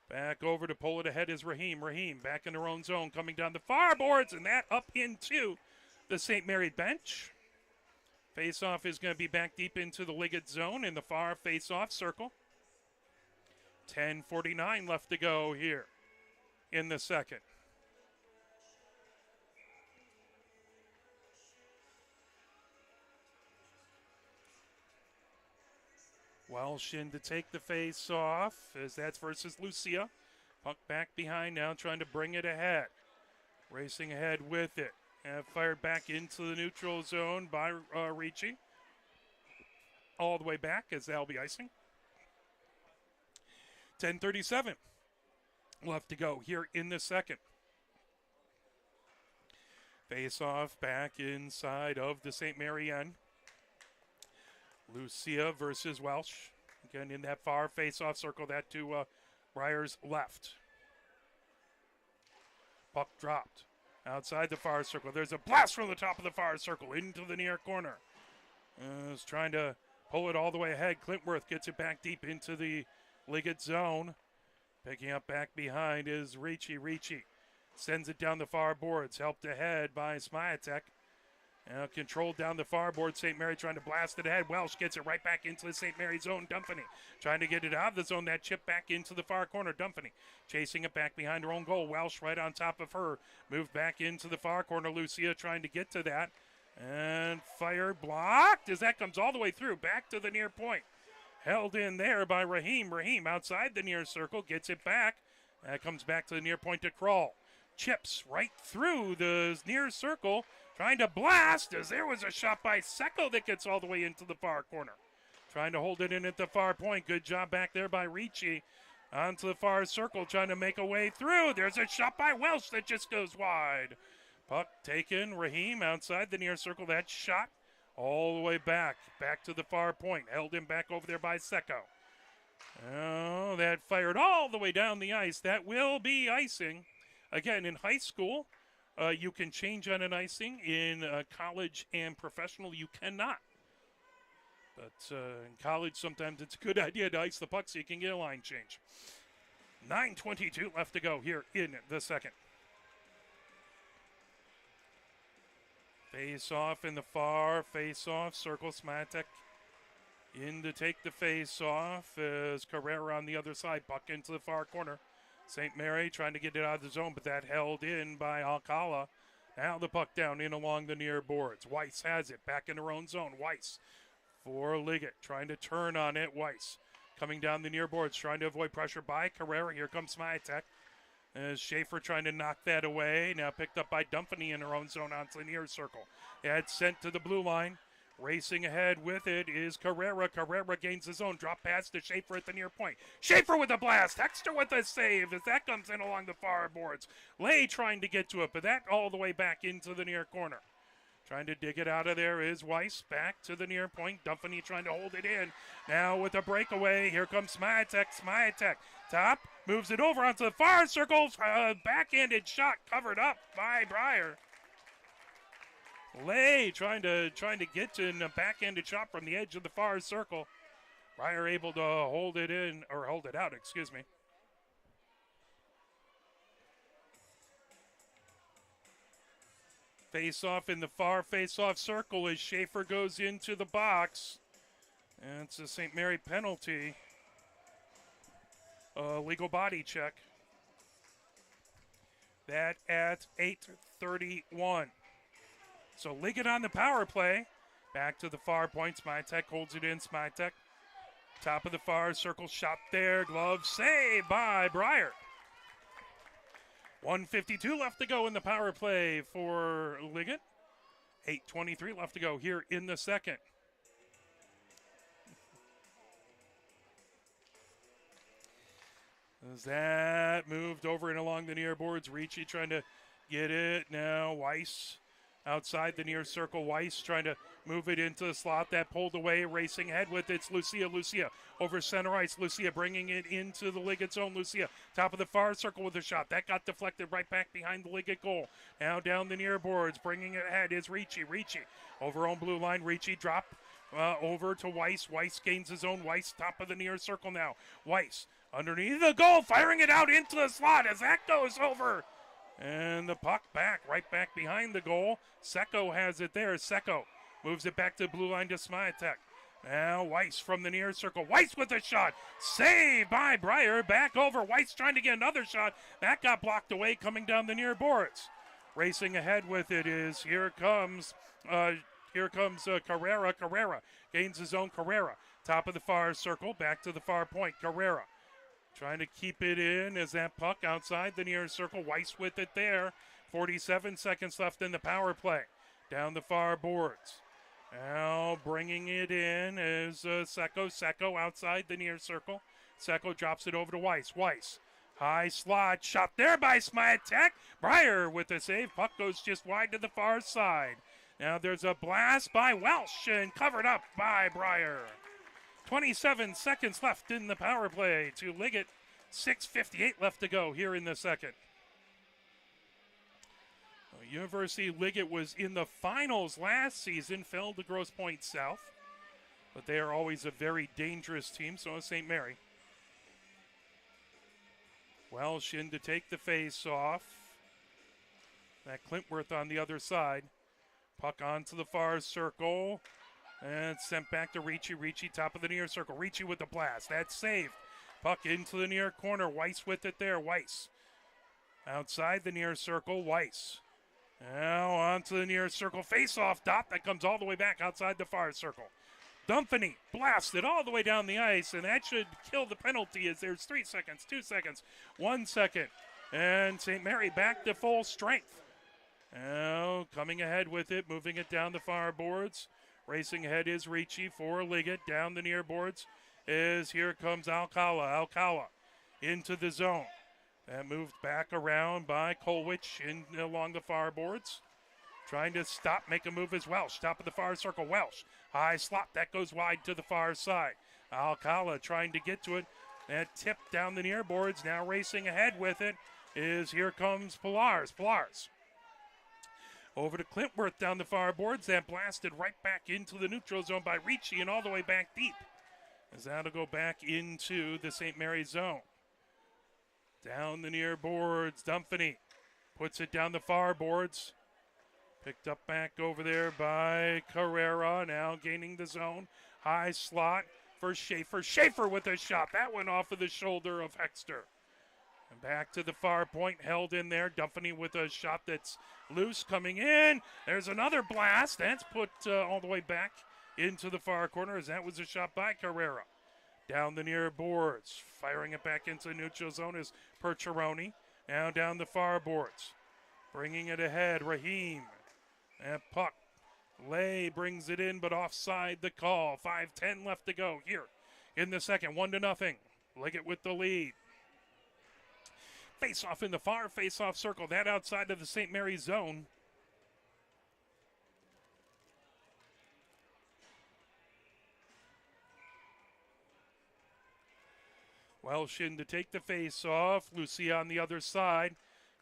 Back over to pull it ahead is Raheem. Raheem back in their own zone, coming down the far boards, and that up into the St. Mary bench. Face-off is going to be back deep into the Liggett zone in the far face-off circle. 10:49 left to go here in the second. Welsh in to take the face-off as that's versus Lucia. Puck back behind now, trying to bring it ahead. Racing ahead with it. Fired back into the neutral zone by Ricci. All the way back as that'll be icing. 10:37 left to go here in the second. Face-off back inside of the St. Mary end. Lucia versus Welsh. Again, in that far face-off circle, that to Breyer's left. Puck dropped. Outside the far circle. There's a blast from the top of the far circle into the near corner. Is trying to pull it all the way ahead. Clintworth gets it back deep into the Liggett zone. Picking up back behind is Ricci. Ricci sends it down the far boards. Helped ahead by Smiatek. Now controlled down the far board. St. Mary trying to blast it ahead. Welsh gets it right back into the St. Mary zone. Dumpany trying to get it out of the zone. That chip back into the far corner. Dumpany chasing it back behind her own goal. Welsh right on top of her. Moved back into the far corner. Lucia trying to get to that. And fired, blocked as that comes all the way through. Back to the near point. Held in there by Raheem. Raheem outside the near circle. Gets it back. That comes back to the near point to Crawl. Chips right through the near circle. Trying to blast as there was a shot by Secco that gets all the way into the far corner. Trying to hold it in at the far point. Good job back there by Ricci. Onto the far circle, trying to make a way through. There's a shot by Welsh that just goes wide. Puck taken. Raheem outside the near circle. That shot all the way back. Back to the far point. Held him back over there by Secco. Oh, that fired all the way down the ice. That will be icing. Again, in high school, you can change on an icing. In college and professional, you cannot. But in college, sometimes it's a good idea to ice the puck so you can get a line change. 9:22 left to go here in the second. Face-off in the far face-off circle. Smatek in to take the face-off as Carrera on the other side. Puck into the far corner. St. Mary trying to get it out of the zone, but that held in by Alcala. Now the puck down in along the near boards. Weiss has it back in her own zone. Weiss for Liggett trying to turn on it. Weiss coming down the near boards, trying to avoid pressure by Carrera. Here comes Smiatek. As Schaefer trying to knock that away. Now picked up by Dumpany in her own zone onto the near circle. That's sent to the blue line. Racing ahead with it is Carrera. Carrera gains the zone. Drop pass to Schaefer at the near point. Schaefer with a blast. Hexter with a save as that comes in along the far boards. Lay trying to get to it, but that all the way back into the near corner. Trying to dig it out of there is Weiss. Back to the near point. Dumpany trying to hold it in. Now with a breakaway. Here comes Smiatek. Smiatek. Top. Moves it over onto the far circle. Backhanded shot covered up by Breyer. Lay trying to get to a backhanded shot from the edge of the far circle. Breyer able to hold it in, or hold it out, excuse me. Face-off in the far face-off circle as Schaefer goes into the box. And it's a St. Mary penalty. Legal body check. That at 8:31. So Liggett on the power play. Back to the far point. Smitek holds it in. Smitek. Top of the far circle. Shot there. Glove save by Breyer. 1:52 left to go in the power play for Liggett. 8:23 left to go here in the second. As that moved over and along the near boards. Ricci trying to get it. Now Weiss outside the near circle. Weiss trying to move it into the slot. That pulled away. Racing ahead with it. It's Lucia. Lucia over center ice. Lucia bringing it into the Liggett zone. Lucia top of the far circle with a shot. That got deflected right back behind the Liggett goal. Now down the near boards. Bringing it ahead is Ricci. Ricci over on blue line. Ricci drop over to Weiss. Weiss gains his own. Weiss top of the near circle now. Weiss underneath the goal, firing it out into the slot as that goes over. And the puck right back behind the goal. Secco has it there. Secco moves it back to the blue line to Smitek. Now Weiss from the near circle. Weiss with a shot. Saved by Breyer. Back over. Weiss trying to get another shot. That got blocked away coming down the near boards. Racing ahead with it is, here comes Carrera. Carrera gains his own. Carrera. Top of the far circle. Back to the far point. Carrera trying to keep it in as that puck outside the near circle. Weiss with it there. 47 seconds left in the power play. Down the far boards. Now bringing it in is Secco. Secco outside the near circle. Secco drops it over to Weiss. Weiss. High slot. Shot there by Smitek. Breyer with the save. Puck goes just wide to the far side. Now there's a blast by Welsh and covered up by Breyer. 27 seconds left in the power play to Liggett. 6:58 left to go here in the second. University Liggett was in the finals last season, fell to Grosse Pointe South. But they are always a very dangerous team, so is St. Mary. Welsh in to take the face off. That Clintworth on the other side. Puck onto the far circle. And sent back to Ricci. Ricci top of the near circle. Ricci with the blast. That's saved. Puck into the near corner. Weiss with it there. Weiss. Outside the near circle. Weiss. Now onto the near circle. Face-off dot. That comes all the way back outside the far circle. Dumfany blasted all the way down the ice. And that should kill the penalty as there's 3 seconds, 2 seconds, 1 second. And St. Mary back to full strength. Now coming ahead with it. Moving it down the far boards. Racing ahead is Ricci for Liggett. Down the near boards is, here comes Alcala. Alcala into the zone. That moved back around by Kolwich in along the far boards. Trying to stop, make a move as Welsh. Top of the far circle, Welsh. High slot, that goes wide to the far side. Alcala trying to get to it. That tip down the near boards. Now racing ahead with it is, here comes Pillars. Pillars. Over to Clintworth down the far boards. That blasted right back into the neutral zone by Ricci and all the way back deep. As that'll go back into the St. Mary's zone. Down the near boards, Dumfany puts it down the far boards. Picked up back over there by Carrera. Now gaining the zone. High slot for Schaefer. Schaefer with a shot. That went off of the shoulder of Hexter. And back to the far point, held in there. Dumfany with a shot that's loose coming in. There's another blast. That's put all the way back into the far corner as that was a shot by Carrera. Down the near boards. Firing it back into the neutral zone is Percheroni. Now down the far boards. Bringing it ahead, Raheem. And puck. Lay brings it in, but offside the call. 5:10 left to go here in the second. 1-0. Liggett with the lead. Face-off in the far face-off circle. That outside of the St. Mary's zone. Welsh in to take the face-off. Lucia on the other side.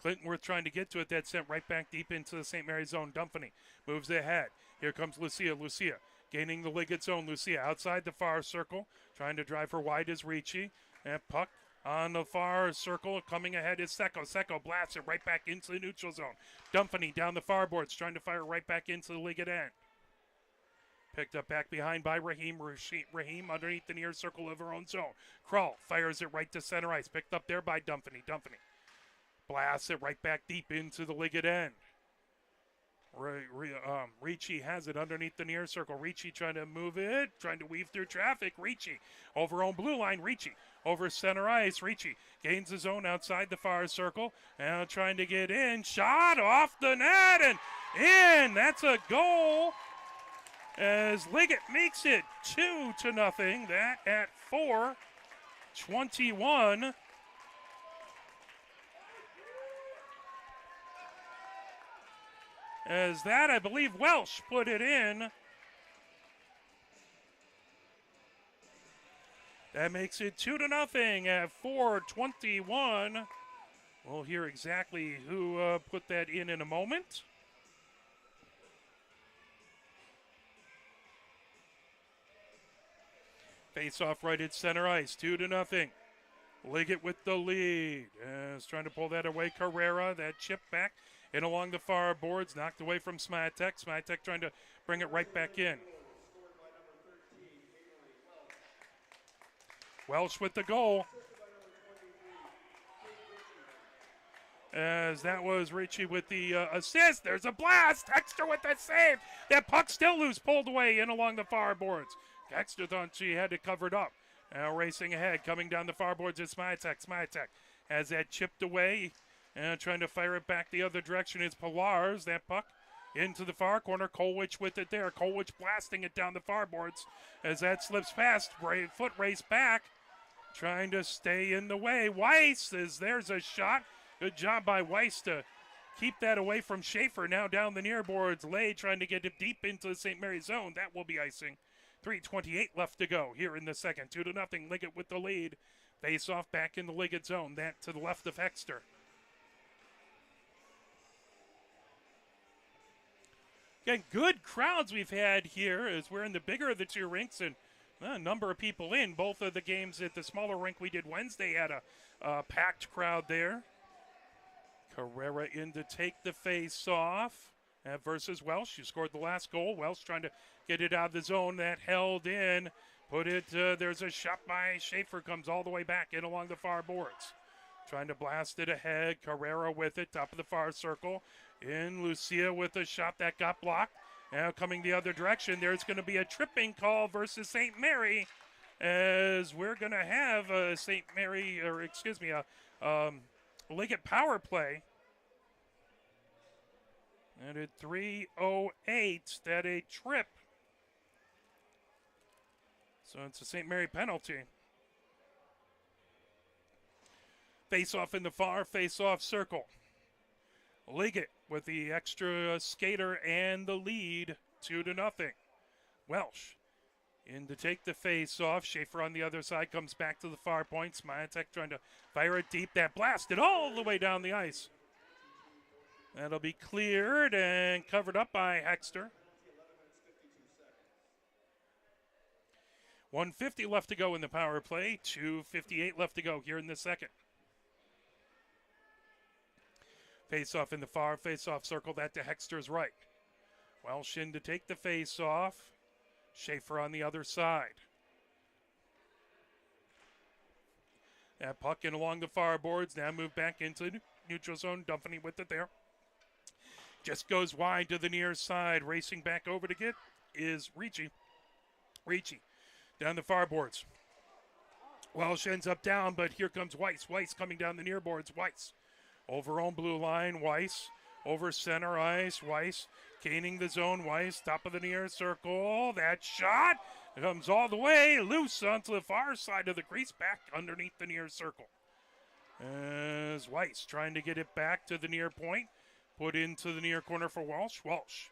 Clintworth trying to get to it. That sent right back deep into the St. Mary's zone. Dumfany moves ahead. Here comes Lucia. Lucia gaining the Liggett zone. Lucia outside the far circle. Trying to drive her wide as Ricci. And puck On the far circle, coming ahead is Secco. Secco blasts it right back into the neutral zone. Dumpany down the far boards, trying to fire right back into the Liggett end. Picked up back behind by Raheem. Raheem underneath the near circle of her own zone. Krull fires it right to center ice. Picked up there by Dumpany. Dumpany blasts it right back deep into the Liggett end. Ricci has it underneath the near circle. Ricci trying to move it, trying to weave through traffic. Ricci over own blue line. Ricci over center ice. Ricci gains the zone outside the far circle. Now trying to get in. Shot off the net and in. That's a goal as Liggett makes it 2-0. That at 4:21. As that, I believe Welsh put it in. That makes it 2-0 at 4:21. We'll hear exactly who put that in a moment. Face-off right at center ice, 2-0. Liggett with the lead. Is trying to pull that away. Carrera, that chip back in along the far boards, knocked away from Smatek. Smatek trying to bring it right back in. Welsh with the goal. As that was Ricci with the assist. There's a blast. Hexter with that save. That puck still loose, pulled away in along the far boards. Hexter thought she had to cover it up. Now racing ahead, coming down the far boards is Smatek. Smatek has that chipped away. And trying to fire it back the other direction is Pilars. That puck into the far corner. Kolwich with it there. Kolwich blasting it down the far boards as that slips past. Foot race back. Trying to stay in the way. Weiss as there's a shot. Good job by Weiss to keep that away from Schaefer. Now down the near boards. Lay trying to get it deep into the St. Mary's zone. That will be icing. 3:28 left to go here in the second. 2-0. Liggett with the lead. Face off back in the Liggett zone. That to the left of Hexter. Again, good crowds we've had here as we're in the bigger of the two rinks and a number of people in. Both of the games at the smaller rink we did Wednesday had a packed crowd there. Carrera in to take the face-off versus Welsh. Who scored the last goal. Welsh trying to get it out of the zone. That held in. Put it, there's a shot by Schaefer. Comes all the way back in along the far boards. Trying to blast it ahead. Carrera with it, top of the far circle. In Lucia with a shot that got blocked. Now coming the other direction, there's going to be a tripping call versus St. Mary, as we're going to have a Liggett power play. And at 3:08, that a trip. So it's a St. Mary penalty. Face-off in the far, face-off circle. Liggett with the extra skater and the lead, 2-0. Welsh in to take the face-off. Schaefer on the other side comes back to the far point. Smatek trying to fire it deep. That blasted all the way down the ice. That'll be cleared and covered up by Hexter. 1:50 left to go in the power play. 2:58 left to go here in the second. Face-off in the far face-off circle, that to Hexter's right. Welsh in to take the face-off. Schaefer on the other side. That puck in along the far boards, now moved back into neutral zone. Dumpany with it there. Just goes wide to the near side. Racing back over to get is Ricci. Ricci down the far boards. Welsh ends up down, but here comes Weiss. Weiss coming down the near boards. Weiss over on blue line. Weiss over center ice. Weiss gaining the zone. Weiss top of the near circle. That shot comes all the way loose onto the far side of the crease, back underneath the near circle. As Weiss trying to get it back to the near point. Put into the near corner for Walsh. Walsh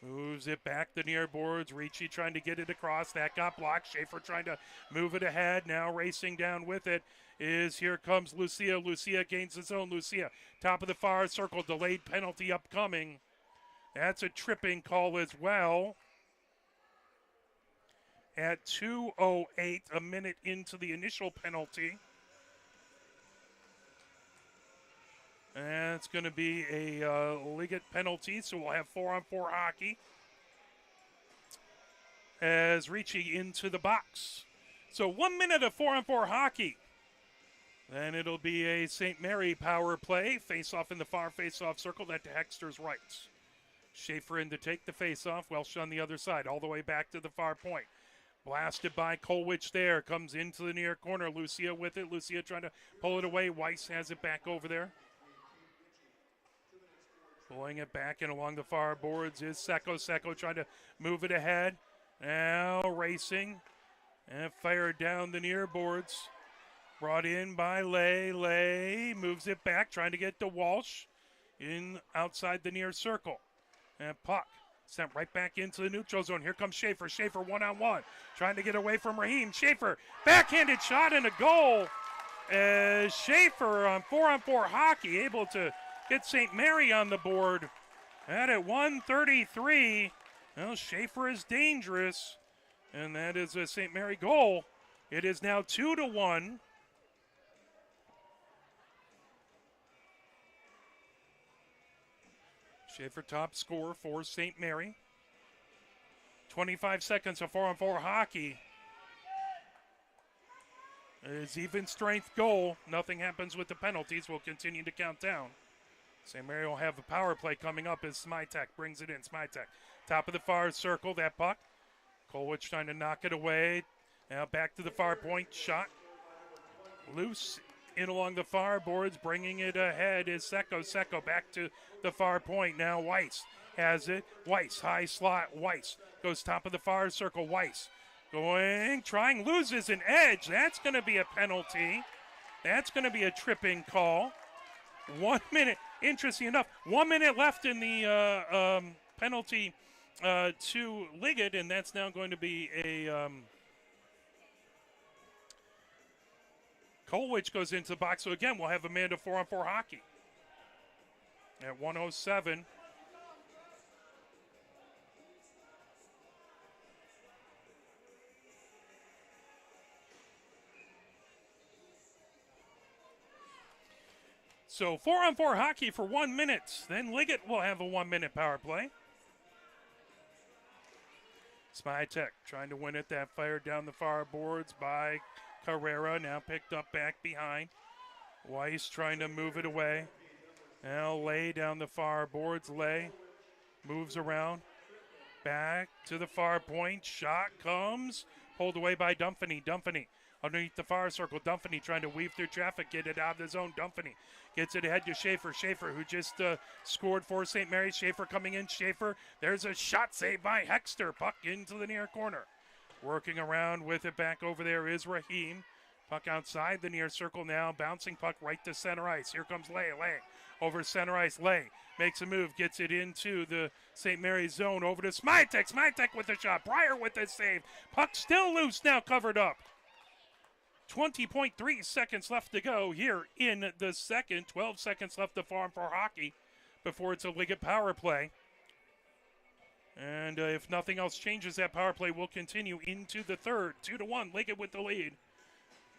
moves it back the near boards. Ricci trying to get it across. That got blocked. Schaefer trying to move it ahead. Now racing down with it is, here comes Lucia. Lucia gains the zone. Lucia, top of the far circle. Delayed penalty upcoming. That's a tripping call as well. At 2:08, a minute into the initial penalty. And it's going to be a Liggett penalty, so we'll have 4-on-4 hockey as reaching into the box. So 1 minute of 4-on-4 hockey. Then it'll be a St. Mary power play. Face-off in the far face-off circle. That to Hexter's right. Schaefer in to take the face-off. Welsh on the other side, all the way back to the far point. Blasted by Kolwich there. Comes into the near corner. Lucia with it. Lucia trying to pull it away. Weiss has it back over there. Pulling it back and along the far boards is Secco. Secco trying to move it ahead. Now racing. And fired down the near boards. Brought in by Lay. Lay moves it back, trying to get to Walsh in outside the near circle. And puck sent right back into the neutral zone. Here comes Schaefer. Schaefer one-on-one. Trying to get away from Raheem. Schaefer, backhanded shot and a goal. As Schaefer on 4-on-4 hockey able to get St. Mary on the board. And at 1:33, well, Schaefer is dangerous. And that is a St. Mary goal. It is now 2-1. Schaefer top scorer for St. Mary. 25 seconds of 4-on-4 hockey. It's even strength goal. Nothing happens with the penalties. We'll continue to count down. St. Mary will have a power play coming up as Smitek brings it in. Smitek, top of the far circle, that puck. Kolwich trying to knock it away. Now back to the far point, shot. Loose in along the far boards, bringing it ahead is Secco. Secco back to the far point. Now Weiss has it. Weiss, high slot. Weiss goes top of the far circle. Weiss going, trying, loses an edge. That's going to be a penalty. That's going to be a tripping call. 1 minute, interesting enough, 1 minute left in the penalty to Liggett, and that's now going to be a Kolwich goes into the box. So again, we'll have a man to 4-on-4 hockey at 1:07. So 4-on-4 hockey for 1 minute. Then Liggett will have a 1 minute power play. Smitek trying to win it. That fired down the far boards by Carrera. Now picked up back behind. Weiss trying to move it away. Now Lay down the far boards. Lay moves around. Back to the far point. Shot comes. Pulled away by Dumfany. Dumfany underneath the far circle. Dumfany trying to weave through traffic. Get it out of the zone. Dumfany gets it ahead to Schaefer. Schaefer, who just scored for St. Mary's. Schaefer coming in. Schaefer. There's a shot saved by Hexter. Puck into the near corner. Working around with it back over there is Raheem. Puck outside the near circle now. Bouncing puck right to center ice. Here comes Lay. Lay over center ice. Lay makes a move. Gets it into the St. Mary's zone. Over to Smitek. Smitek with the shot. Breyer with the save. Puck still loose now, covered up. 20.3 seconds left to go here in the second. 12 seconds left to farm for hockey before it's a Liggett power play. And if nothing else changes, that power play will continue into the third. 2-1, Liggett with the lead.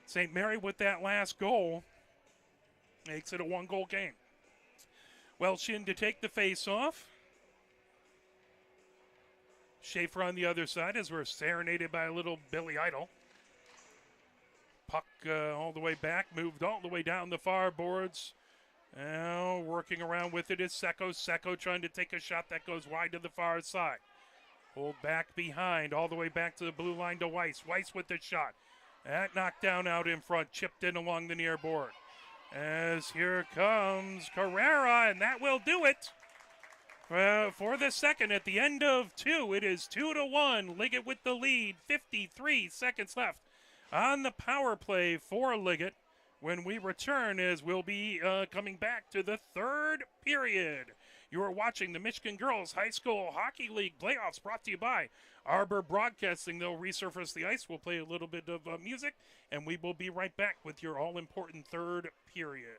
St. Mary with that last goal makes it a one-goal game. Welsh in to take the face-off. Schaefer on the other side as we're serenaded by a little Billy Idol. Puck all the way back, moved all the way down the far boards. Now working around with it is Secco. Secco trying to take a shot that goes wide to the far side. Pulled back behind, all the way back to the blue line to Weiss. Weiss with the shot. That knocked down out in front, chipped in along the near board. As here comes Carrera, and that will do it. For the second, at the end of two, it is 2-1. Liggett with the lead, 53 seconds left on the power play for Liggett. When we return, as we'll be coming back to the third period. You are watching the Michigan Girls High School Hockey League playoffs, brought to you by Arbor Broadcasting. They'll resurface the ice. We'll play a little bit of music, and we will be right back with your all-important third period.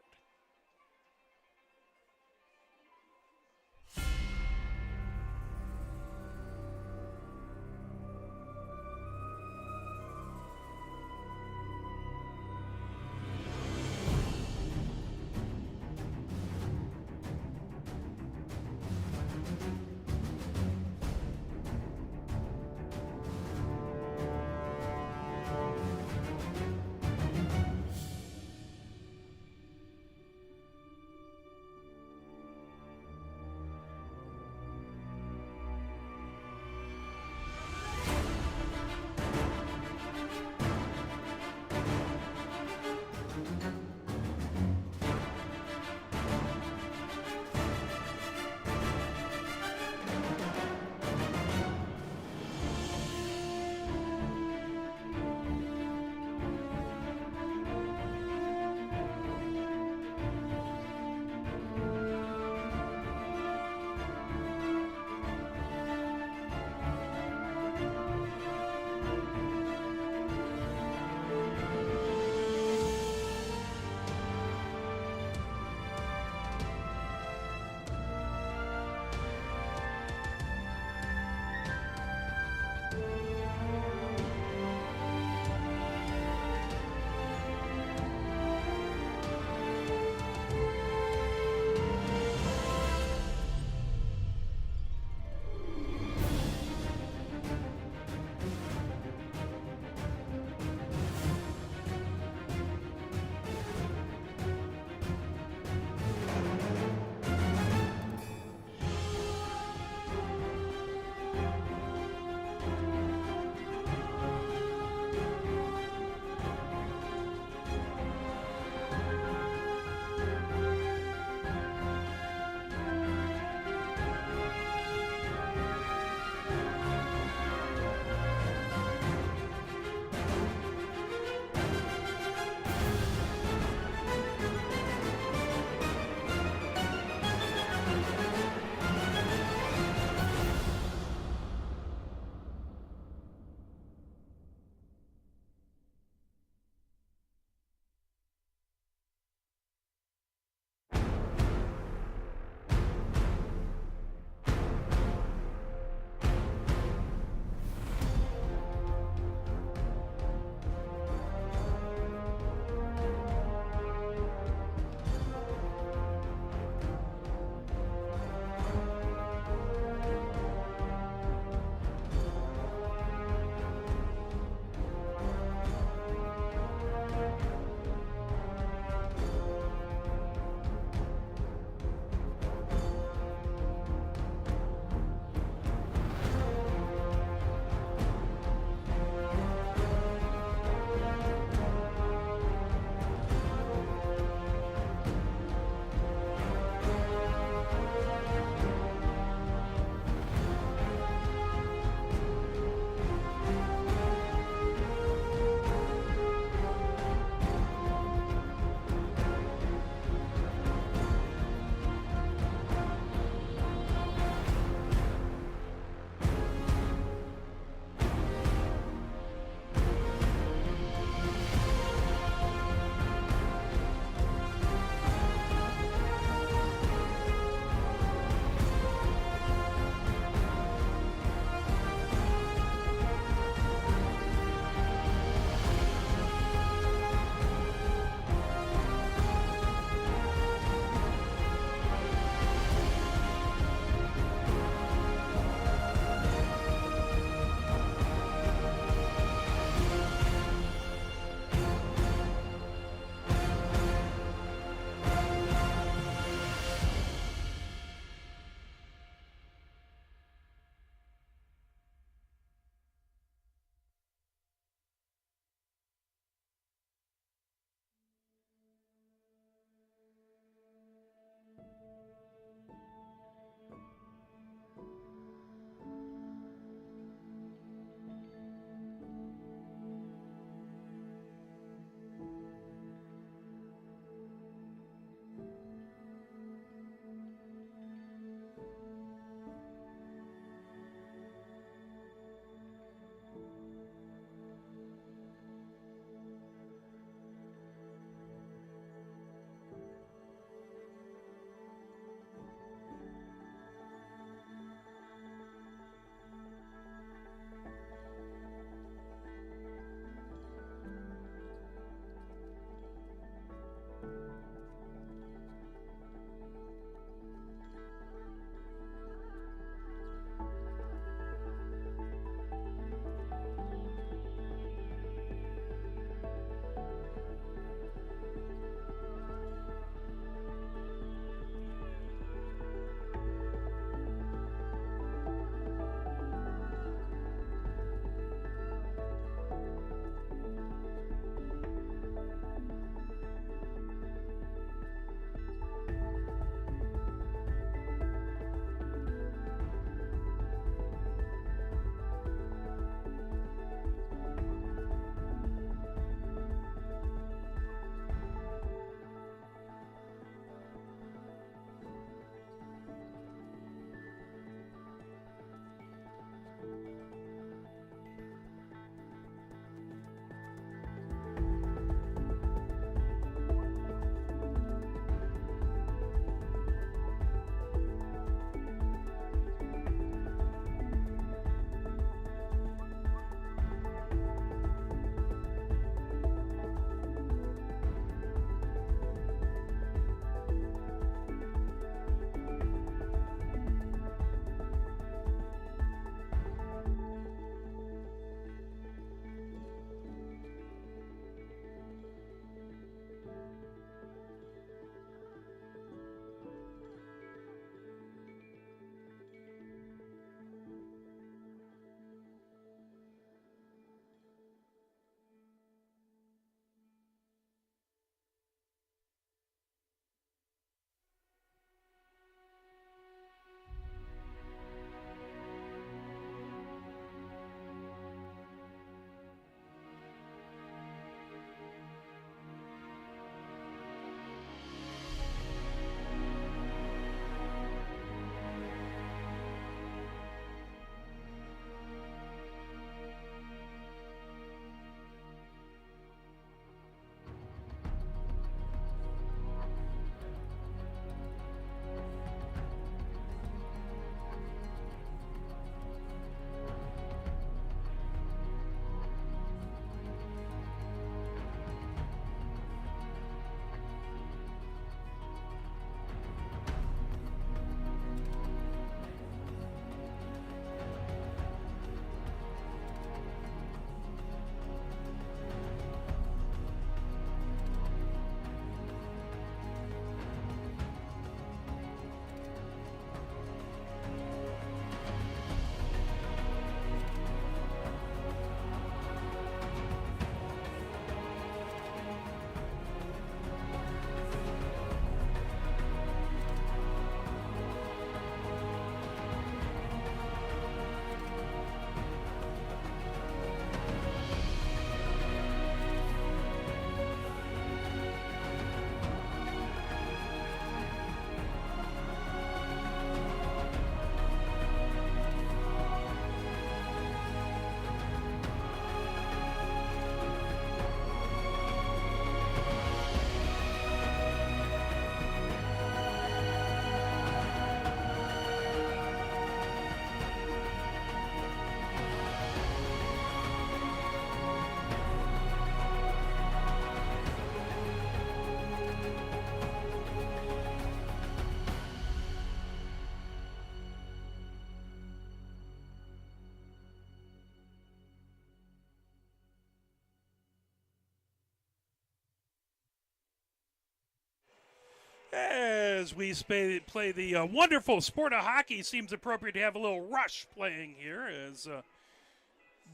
we play the wonderful sport of hockey, seems appropriate to have a little rush playing here as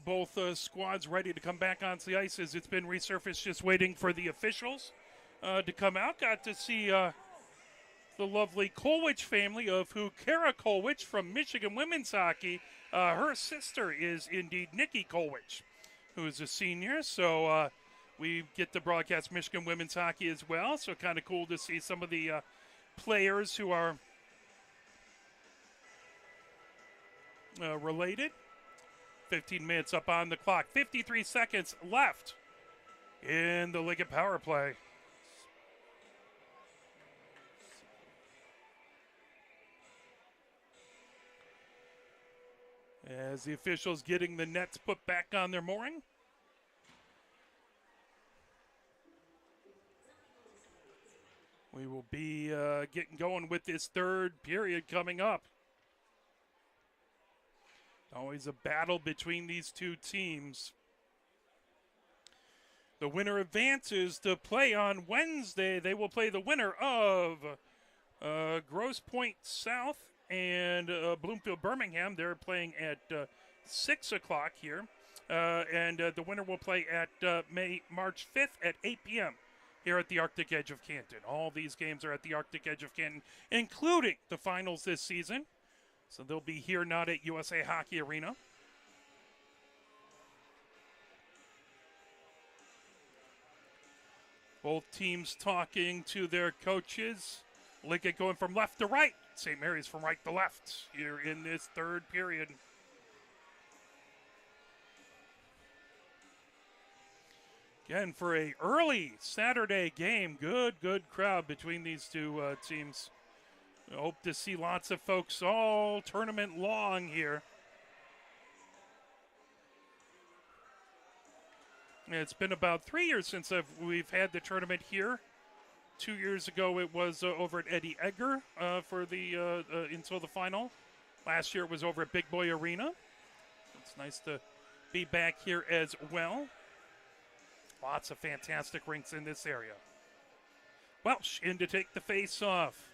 both squads ready to come back onto the ice as it's been resurfaced, just waiting for the officials to come out. Got to see the lovely Kolwich family, of who Kara Kolwich from Michigan Women's Hockey, her sister is indeed Nikki Kolwich, who is a senior. So we get to broadcast Michigan Women's Hockey as well. So kind of cool to see some of the players who are related. 15 minutes up on the clock. 53 seconds left in the Liggett power play. As the officials getting the nets put back on their mooring. We will be getting going with this third period coming up. Always a battle between these two teams. The winner advances to play on Wednesday. They will play the winner of Grosse Pointe South and Bloomfield Birmingham. They're playing at 6 o'clock here. And the winner will play at March 5th at 8 p.m. here at the Arctic Edge of Canton. All these games are at the Arctic Edge of Canton, including the finals this season. So they'll be here, not at USA Hockey Arena. Both teams talking to their coaches. Liggett going from left to right. St. Mary's from right to left here in this third period. Again, for a early Saturday game, good crowd between these two teams. I hope to see lots of folks all tournament long here. It's been about 3 years since we've had the tournament here. 2 years ago it was over at Eddie Edgar for the until the final. Last year it was over at Big Boy Arena. It's nice to be back here as well. Lots of fantastic rinks in this area. Welsh in to take the face-off.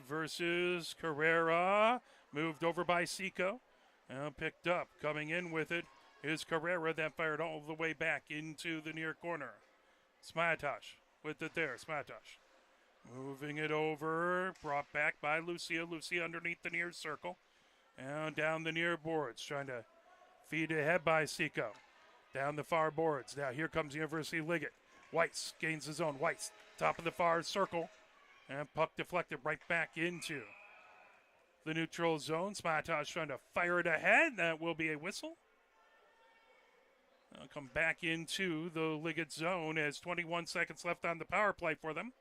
Versus Carrera. Moved over by Seco. Picked up. Coming in with it is Carrera. That fired all the way back into the near corner. Smatosh with it there. Smatosh. Moving it over. Brought back by Lucia. Lucia underneath the near circle. And down the near boards. Trying to feed ahead by Seco. Down the far boards. Now here comes University Liggett. Weiss gains his own. Weiss, top of the far circle. And puck deflected right back into the neutral zone. Smatosh trying to fire it ahead. That will be a whistle. I'll come back into the Liggett zone as 21 seconds left on the power play for them.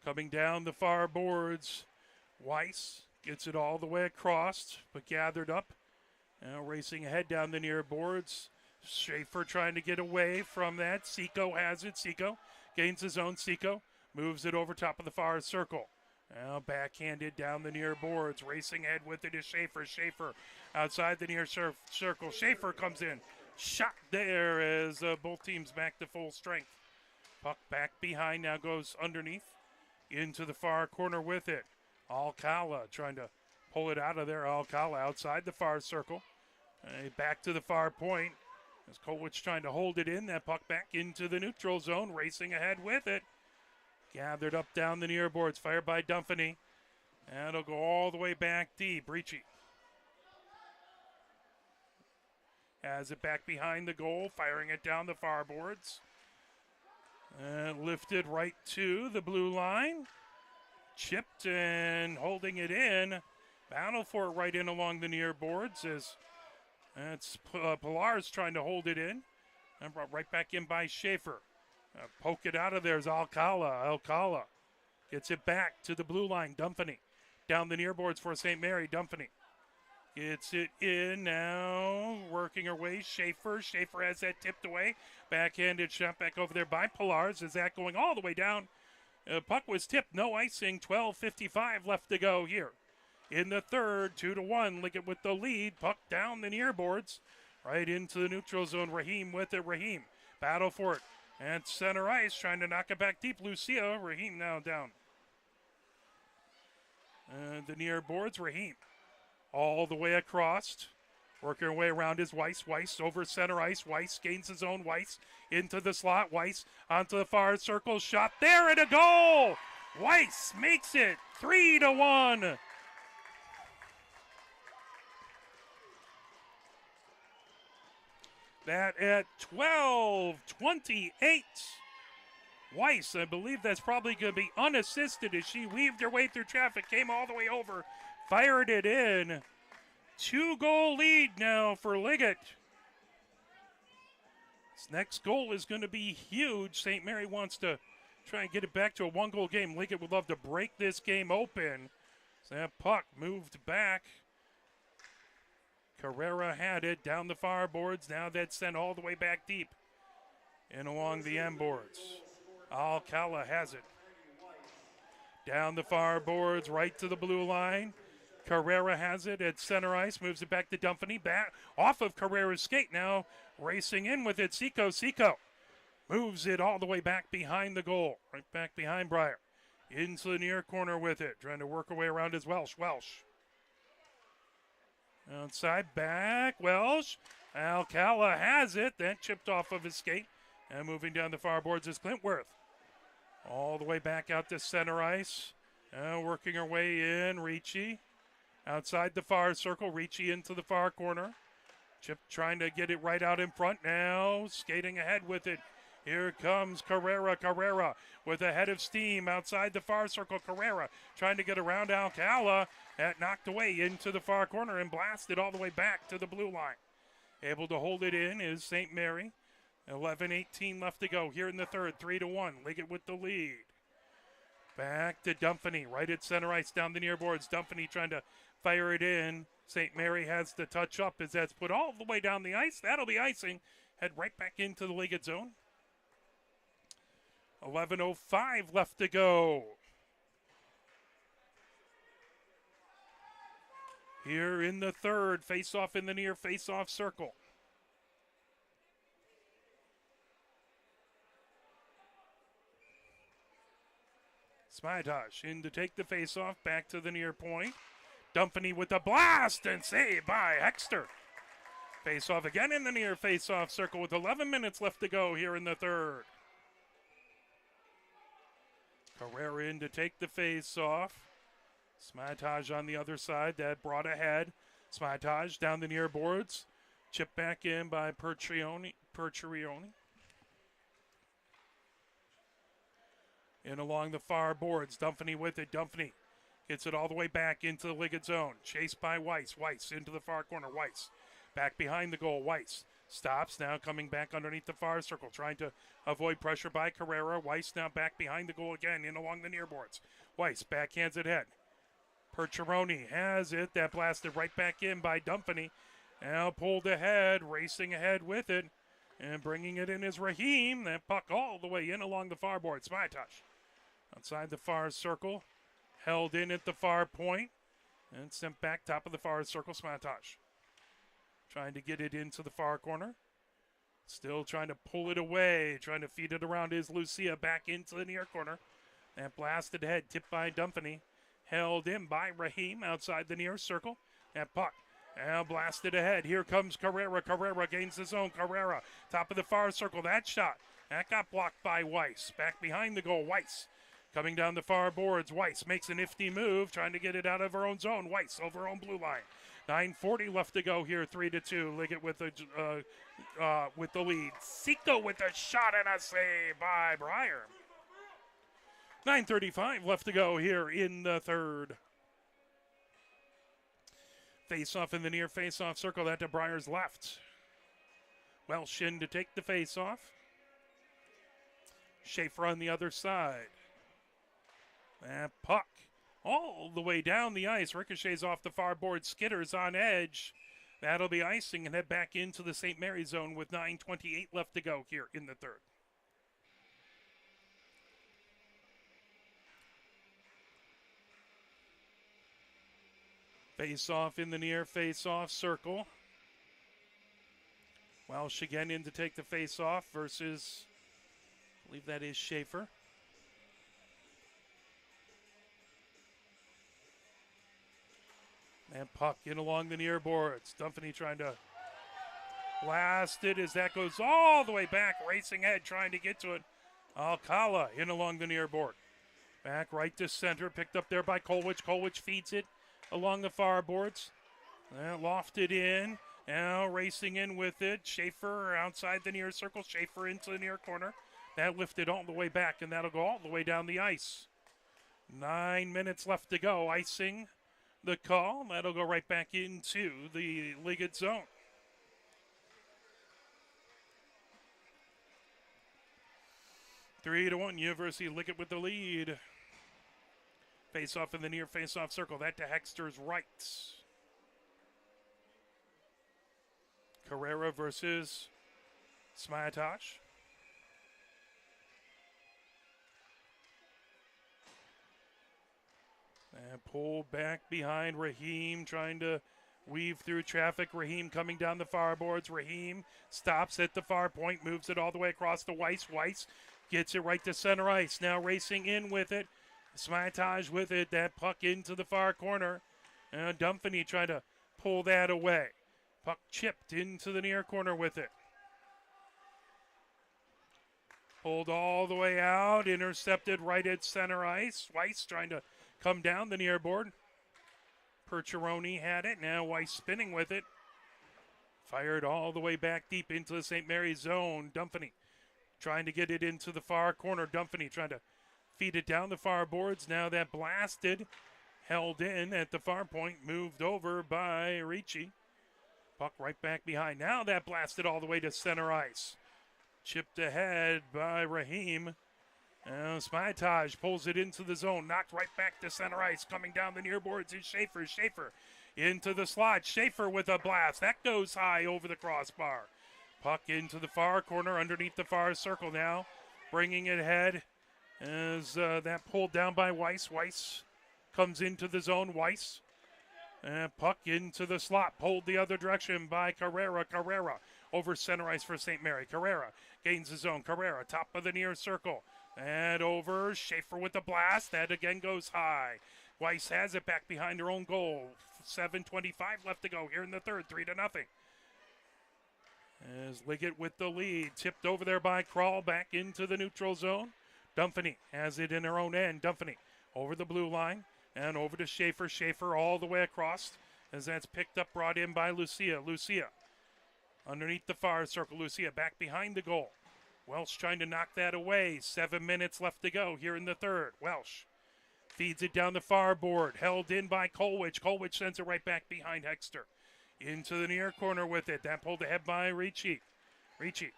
Coming down the far boards, Weiss gets it all the way across, but gathered up. Now racing ahead down the near boards. Schaefer trying to get away from that. Seco has it. Seco gains his own. Seco moves it over top of the far circle. Now backhanded down the near boards. Racing ahead with it is Schaefer. Schaefer outside the near circle. Schaefer comes in. Shot there as both teams back to full strength. Puck back behind. Now goes underneath into the far corner with it. Alcala trying to pull it out of there. Alcala outside the far circle. Back to the far point. As Kolwich trying to hold it in. That puck back into the neutral zone. Racing ahead with it. Gathered up down the near boards. Fired by Dunphy. And it'll go all the way back deep. Ricci has it back behind the goal. Firing it down the far boards. And lifted right to the blue line. Chipped and holding it in. Battle for it right in along the near boards as it's Pilar's trying to hold it in. And brought right back in by Schaefer. Poke it out of there is Alcala. Alcala gets it back to the blue line. Dunphy down the near boards for St. Mary. Dunphy gets it in now. Working her way. Schaefer. Schaefer has that tipped away. Backhanded shot back over there by Pilar's. Is that going all the way down? Puck was tipped. No icing. 12:55 left to go here in the third. 2-1. Liggett with the lead. Puck down the near boards. Right into the neutral zone. Raheem with it. Raheem. Battle for it. And center ice. Trying to knock it back deep. Lucia. Raheem now down. And the near boards. Raheem. All the way across. Working her way around is Weiss. Weiss over center ice. Weiss gains his own. Weiss into the slot. Weiss onto the far circle. Shot there and a goal. Weiss makes it 3-1. That at 12:28. Weiss, I believe that's probably going to be unassisted as she weaved her way through traffic, came all the way over, fired it in. 2-goal lead now for Liggett. This next goal is going to be huge. St. Mary wants to try and get it back to a 1-goal game. Liggett would love to break this game open. So that puck moved back. Carrera had it down the far boards. Now that's sent all the way back deep and along the end boards. Alcala has it. Down the far boards, right to the blue line. Carrera has it at center ice, moves it back to Dumpany. Back off of Carrera's skate now, racing in with it. Seco moves it all the way back behind the goal, right back behind Breyer. Into the near corner with it, trying to work her way around is Welsh. Outside, back, Welsh. Alcala has it, then chipped off of his skate. And moving down the far boards is Clintworth. All the way back out to center ice. Working her way in, Ricci. Outside the far circle, Ricci into the far corner. Chip trying to get it right out in front now. Skating ahead with it. Here comes Carrera with a head of steam outside the far circle. Carrera trying to get around Alcala. That knocked away into the far corner and blasted all the way back to the blue line. Able to hold it in is St. Mary. 11:18 left to go here in the third. 3-1. Liggett with the lead. Back to Dumpany, right at center ice down the near boards. Dumpany trying to fire it in. St. Mary has to touch up as that's put all the way down the ice. That'll be icing. Head right back into the Liggett zone. 11:05 left to go. Here in the third, face-off in the near face-off circle. Smitosh in to take the face-off, back to the near point. Dumpany with the blast and saved by Hexter. Face-off again in the near face-off circle with 11 minutes left to go here in the third. Carrera in to take the face-off. Smitosh on the other side, that brought ahead. Smitosh down the near boards. Chip back in by Pertrioni. In along the far boards, Dumpany with it. Dumpany gets it all the way back into the Liggett zone. Chased by Weiss. Weiss into the far corner. Weiss back behind the goal. Weiss stops now, coming back underneath the far circle, trying to avoid pressure by Carrera. Weiss now back behind the goal again, in along the near boards. Weiss backhands it ahead. Percheroni has it. That blasted right back in by Dumpany. Now pulled ahead, racing ahead with it. And bringing it in is Raheem. That puck all the way in along the far board. Smitosh outside the far circle. Held in at the far point. And sent back top of the far circle. Smitosh trying to get it into the far corner. Still trying to pull it away. Trying to feed it around is Lucia back into the near corner. And blasted ahead. Tipped by Dumpany. Held in by Raheem outside the near circle. That puck now blasted ahead. Here comes Carrera. Carrera gains his own. Carrera, top of the far circle. That shot, that got blocked by Weiss. Back behind the goal, Weiss. Coming down the far boards, Weiss makes a nifty move, trying to get it out of her own zone. Weiss over her own blue line. 9:40 left to go here, 3-2. Liggett with the lead. Seco with a shot and a save by Breyer. 9:35 left to go here in the third. Face-off in the near face-off circle. That to Breyer's left. Welsh in to take the face-off. Schaefer on the other side. That puck all the way down the ice. Ricochets off the far board. Skitters on edge. That'll be icing and head back into the St. Mary zone with 9:28 left to go here in the third. Face-off in the near face-off circle. Welsh again in to take the face-off versus, I believe that is Schaefer. And puck in along the near boards. Dumpany trying to blast it as that goes all the way back, racing ahead, trying to get to it. Alcala in along the near board. Back right to center, picked up there by Kolwich. Kolwich feeds it along the far boards. Lofted in, now racing in with it. Schaefer outside the near circle, Schaefer into the near corner. That lifted all the way back, and that'll go all the way down the ice. 9 minutes left to go. Icing the call. That'll go right back into the Liggett zone. Three to 1, University of Liggett with the lead. Face-off in the near face-off circle. That to Hexter's right. Carrera versus Smayataj. And pull back behind Raheem, trying to weave through traffic. Raheem coming down the far boards. Raheem stops at the far point, moves it all the way across to Weiss. Weiss gets it right to center ice. Now racing in with it. Smayataj with it. That puck into the far corner. Dumpany trying to pull that away. Puck chipped into the near corner with it. Pulled all the way out. Intercepted right at center ice. Weiss trying to come down the near board. Percheroni had it. Now Weiss spinning with it. Fired all the way back deep into the St. Mary's zone. Dumpany trying to get it into the far corner. Dumpany trying to feed it down the far boards. Now that blasted. Held in at the far point. Moved over by Ricci. Puck right back behind. Now that blasted all the way to center ice. Chipped ahead by Raheem. Smayataj pulls it into the zone. Knocked right back to center ice. Coming down the near boards is Schaefer. Schaefer into the slot. Schaefer with a blast. That goes high over the crossbar. Puck into the far corner underneath the far circle now. Bringing it ahead as that pulled down by Weiss. Weiss comes into the zone. Weiss. Puck into the slot. Pulled the other direction by Carrera. Carrera over center ice for St. Mary. Carrera gains the zone. Carrera top of the near circle. And over, Schaefer with the blast. That again goes high. Weiss has it back behind their own goal. 7:25 left to go here in the third, 3-0. As Liggett with the lead. Tipped over there by Krall, back into the neutral zone. Dumpany has it in her own end. Dumpany over the blue line and over to Schaefer. Schaefer all the way across as that's picked up, brought in by Lucia. Lucia underneath the far circle. Lucia back behind the goal. Welsh trying to knock that away. 7 minutes left to go here in the third. Welsh feeds it down the far board. Held in by Kolwich. Kolwich sends it right back behind Hexter. Into the near corner with it. That pulled ahead by Ricci. Ricci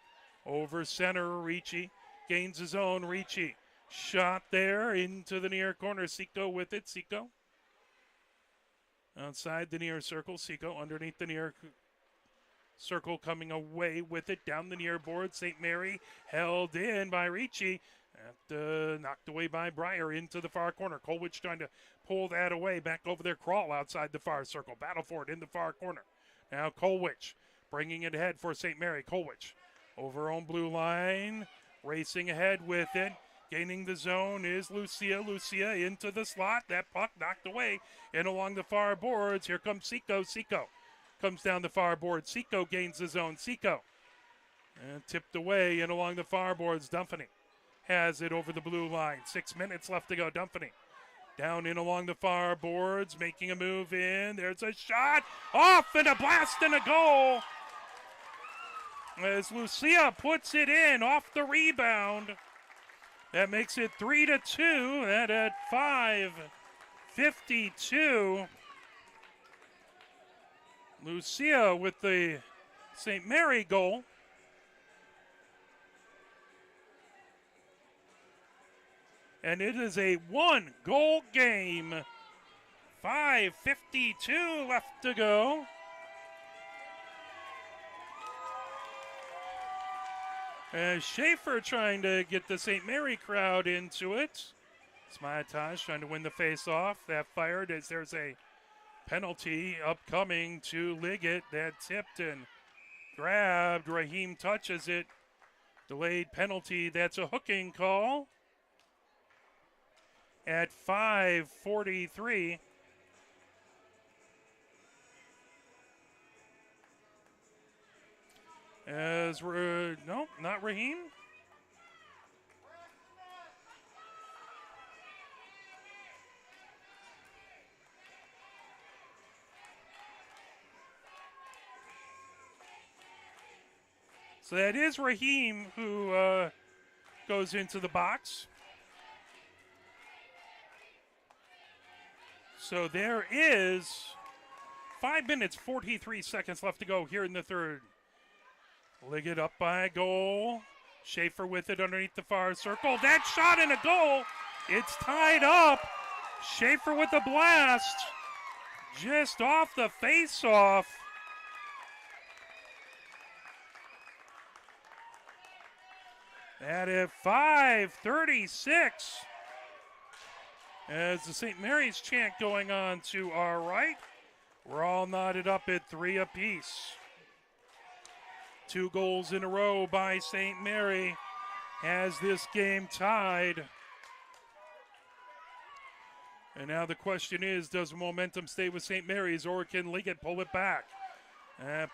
over center. Ricci gains his own. Ricci shot there into the near corner. Seco with it. Seco outside the near circle. Seco underneath the near circle, coming away with it down the near board. St. Mary held in by Ricci. Knocked away by Breyer into the far corner. Kolwich trying to pull that away. Back over there. Krall outside the far circle. Battle for it in the far corner. Now Kolwich bringing it ahead for St. Mary. Kolwich over on blue line. Racing ahead with it. Gaining the zone is Lucia. Lucia into the slot. That puck knocked away and along the far boards. Here comes Seco. Seco comes down the far board. Seco gains the zone. Seco and tipped away and along the far boards. Dumpany has it over the blue line. 6 minutes left to go. Dumpany down in along the far boards, making a move in. There's a shot off and a blast and a goal as Lucia puts it in off the rebound. That makes it 3-2. That at 5:52. Lucia with the St. Mary goal. And it is a one-goal game. 5:52 left to go. As Schaefer trying to get the St. Mary crowd into it. Smayataj trying to win the face-off. That fired as there's a penalty upcoming to Liggett. That tipped and grabbed. Raheem touches it. Delayed penalty. That's a hooking call at 5:43. No, not Raheem. So that is Raheem who goes into the box. So there is 5 minutes, 43 seconds left to go here in the third. Liggett up by a goal. Schaefer with it underneath the far circle. That shot and a goal. It's tied up. Schaefer with a blast. Just off the face-off. At 5:36. As the St. Mary's chant going on to our right. We're all knotted up at 3 apiece. 2 goals in a row by St. Mary has this game tied. And now the question is, does momentum stay with St. Mary's or can Liggett pull it back?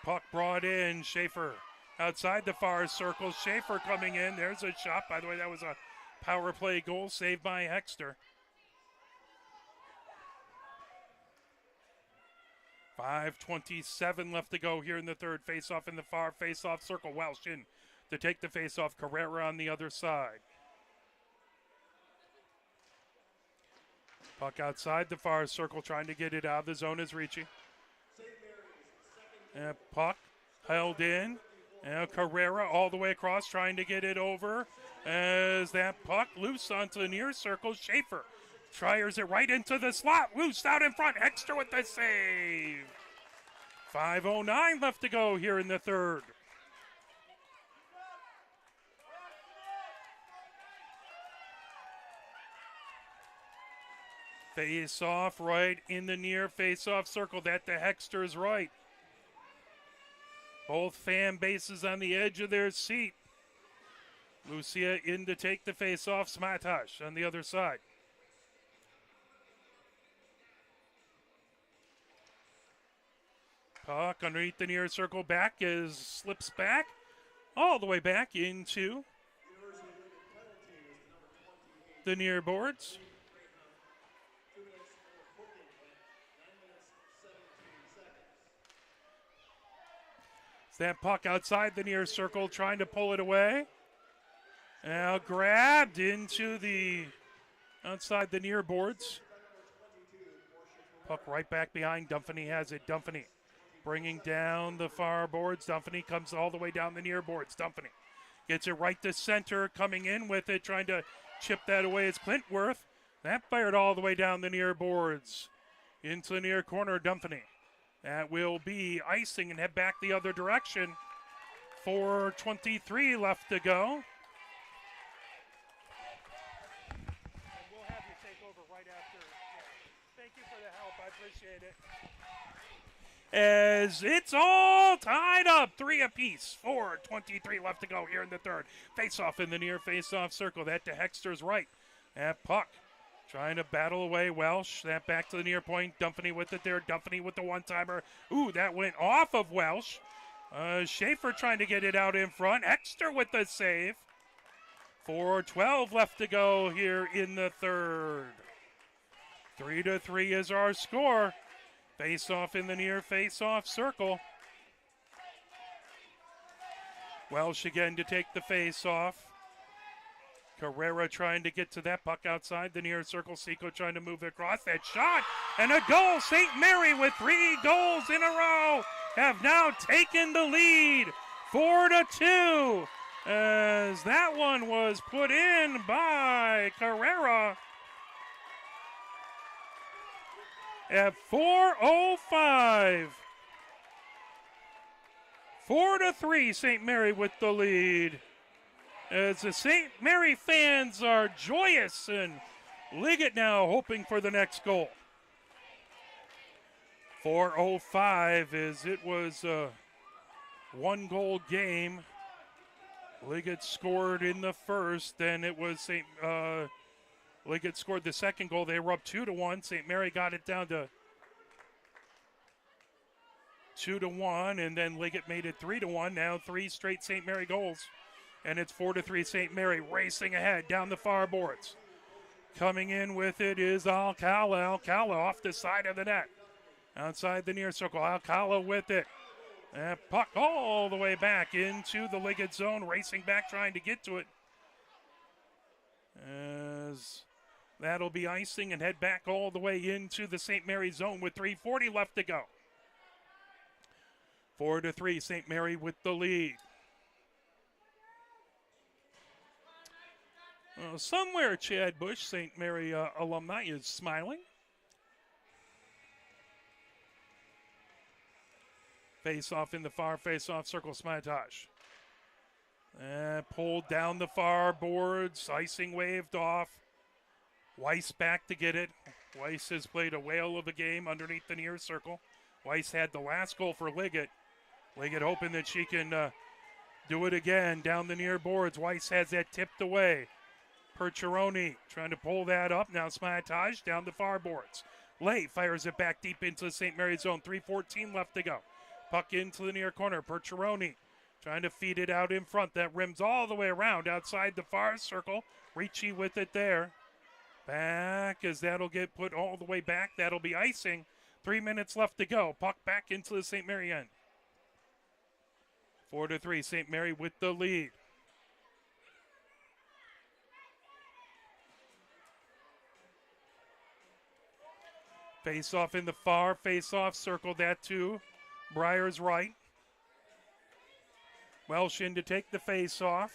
Puck brought in, Schaefer outside the far circle. Schaefer coming in. There's a shot. By the way, that was a power play goal saved by Hexter. 5:27 left to go here in the third. Face-off in the far face-off circle. Welsh in to take the face-off. Carrera on the other side. Puck outside the far circle, trying to get it out of the zone is reaching. Puck held in. Carrera all the way across, trying to get it over. As that puck loose onto the near circle. Schaefer tries it right into the slot. Loose out in front. Hexter with the save. 5:09 left to go here in the third. Face off right in the near face-off circle. That to Hexter's right. Both fan bases on the edge of their seat. Lucia in to take the face-off. Smatash on the other side. Puck underneath the near circle. Slips back all the way back into the near boards. That puck outside the near circle, trying to pull it away. Now grabbed into the outside the near boards. Puck right back behind. Dumfany has it. Dumfany bringing down the far boards. Dumfany comes all the way down the near boards. Dumfany gets it right to center, coming in with it, trying to chip that away. It's Clintworth. That fired all the way down the near boards into the near corner. Dumfany. That will be icing and head back the other direction. 4:23 left to go. And we'll have you take over right after. Thank you for the help. I appreciate it. As it's all tied up, 3 apiece. 4:23 left to go here in the third. Face-off in the near face-off circle. That to Hexter's right. That puck. Trying to battle away Welsh. That back to the near point. Dumfany with it there. Dumfany with the one-timer. Ooh, that went off of Welsh. Schaefer trying to get it out in front. Hexter with the save. 4:12 left to go here in the third. 3-3 is our score. Face-off in the near face-off circle. Welsh again to take the face-off. Carrera trying to get to that puck outside the near circle. Seco trying to move across. That shot and a goal. St. Mary with 3 goals in a row have now taken the lead 4-2 as that one was put in by Carrera at 4:05. 4-3 St. Mary with the lead. As the St. Mary fans are joyous, and Liggett now hoping for the next goal. 4:05 as it was a one-goal game. Liggett scored in the first, then it was Liggett scored the second goal. They were up 2-1. St. Mary got it down to 2-1, and then Liggett made it 3-1. Now 3 straight St. Mary goals, and it's 4-3 St. Mary racing ahead down the far boards. Coming in with it is Alcala. Alcala off the side of the net. Outside the near circle, Alcala with it. And puck all the way back into the Liggett zone, racing back, trying to get to it. As that'll be icing and head back all the way into the St. Mary zone with 3:40 left to go. 4-3, St. Mary with the lead. Somewhere Chad Bush, St. Mary alumni, is smiling. Face-off in the far face-off circle, Smatage. Pulled down the far boards, icing waved off. Weiss back to get it. Weiss has played a whale of a game underneath the near circle. Weiss had the last goal for Liggett. Liggett hoping that she can do it again down the near boards. Weiss has that tipped away. Percheroni trying to pull that up. Now Smatage down the far boards. Lay fires it back deep into the St. Mary zone. 3:14 left to go. Puck into the near corner. Percheroni trying to feed it out in front. That rims all the way around outside the far circle. Ricci with it there. Back as that'll get put all the way back. That'll be icing. 3 minutes left to go. Puck back into the St. Mary end. 4-3. St. Mary with the lead. Face-off in the far face-off circle. That to Breyer's right. Welsh in to take the face-off.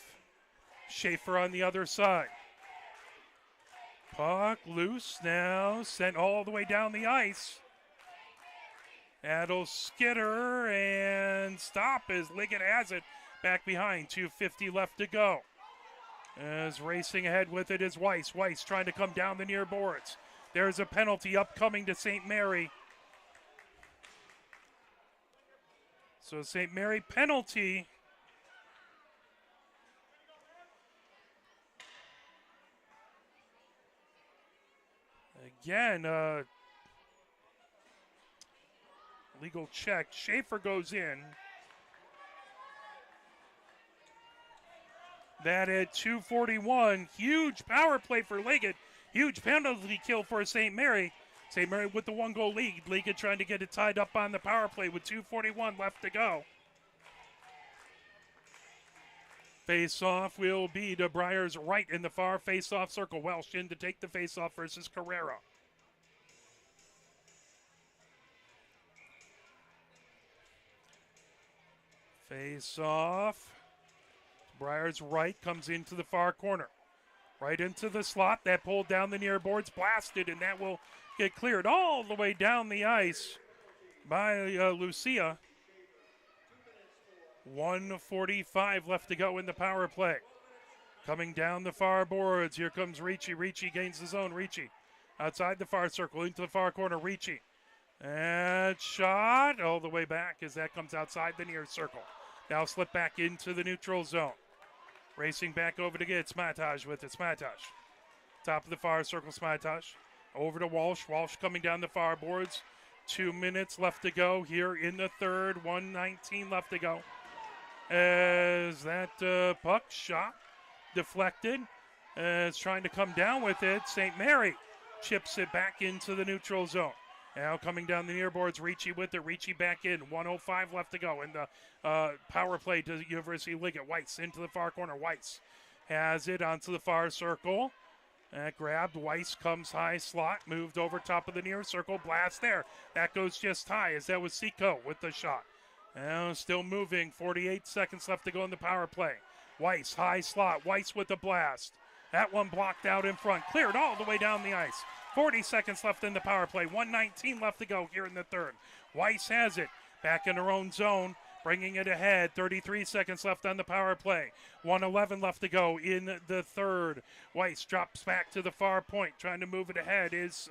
Schaefer on the other side. Puck loose now, sent all the way down the ice. That'll skitter and stop as Liggett has it back behind. 2:50 left to go. As racing ahead with it is Weiss. Weiss trying to come down the near boards. There's a penalty upcoming to St. Mary. So St. Mary penalty. Again, legal check. Schaefer goes in. That at 2:41. Huge power play for Liggett. Huge penalty kill for St. Mary. St. Mary with the 1-goal lead. Liggett trying to get it tied up on the power play with 2:41 left to go. Face-off will be to Breyer's right in the far face-off circle. Welsh in to take the face-off versus Carrera. Face-off. Breyer's right comes into the far corner. Right into the slot. That pulled down the near boards, blasted, and that will get cleared all the way down the ice by Lucia. 1:45 left to go in the power play. Coming down the far boards. Here comes Ricci. Ricci gains the zone. Ricci outside the far circle into the far corner. Ricci. And shot all the way back as that comes outside the near circle. Now slip back into the neutral zone. Racing back over to get Smatage with it. Smatage. Top of the far circle, Smatage. Over to Walsh. Walsh coming down the far boards. 2 minutes left to go here in the third. 1:19 left to go. As that puck shot deflected. As trying to come down with it. St. Mary chips it back into the neutral zone. Now coming down the near boards, Ricci with it. Ricci back in. 1:05 left to go in the power play to University Liggett. Weiss into the far corner. Weiss has it onto the far circle. Grabbed. Weiss comes high slot. Moved over top of the near circle. Blast there. That goes just high as that was Seco with the shot. Now still moving. 48 seconds left to go in the power play. Weiss high slot. Weiss with the blast. That one blocked out in front. Cleared all the way down the ice. 40 seconds left in the power play. 1:19 left to go here in the third. Weiss has it. Back in her own zone. Bringing it ahead. 33 seconds left on the power play. 1:11 left to go in the third. Weiss drops back to the far point. Trying to move it ahead is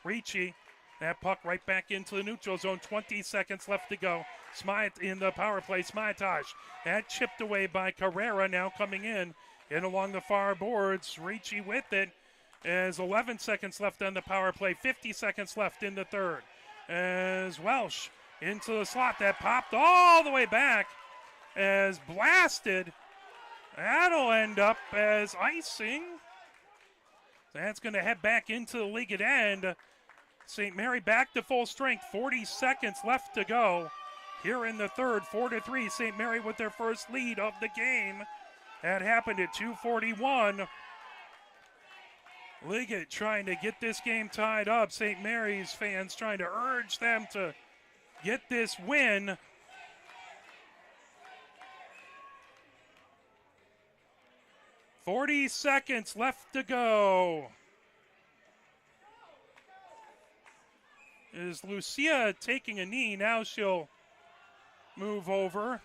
Ricci. That puck right back into the neutral zone. 20 seconds left to go. Smyth in the power play. Smytage. That chipped away by Carrera, now coming in along the far boards. Ricci with it. As 11 seconds left on the power play. 50 seconds left in the third. As Welsh into the slot. That popped all the way back. As blasted. That'll end up as icing. That's going to head back into the Liggett end. St. Mary back to full strength. 40 seconds left to go. Here in the third, 4-3. St. Mary with their first lead of the game. That happened at 2:41. Liggett trying to get this game tied up. St. Mary's fans trying to urge them to get this win. "40 seconds left to go." Is Lucia taking a knee? Now she'll move over.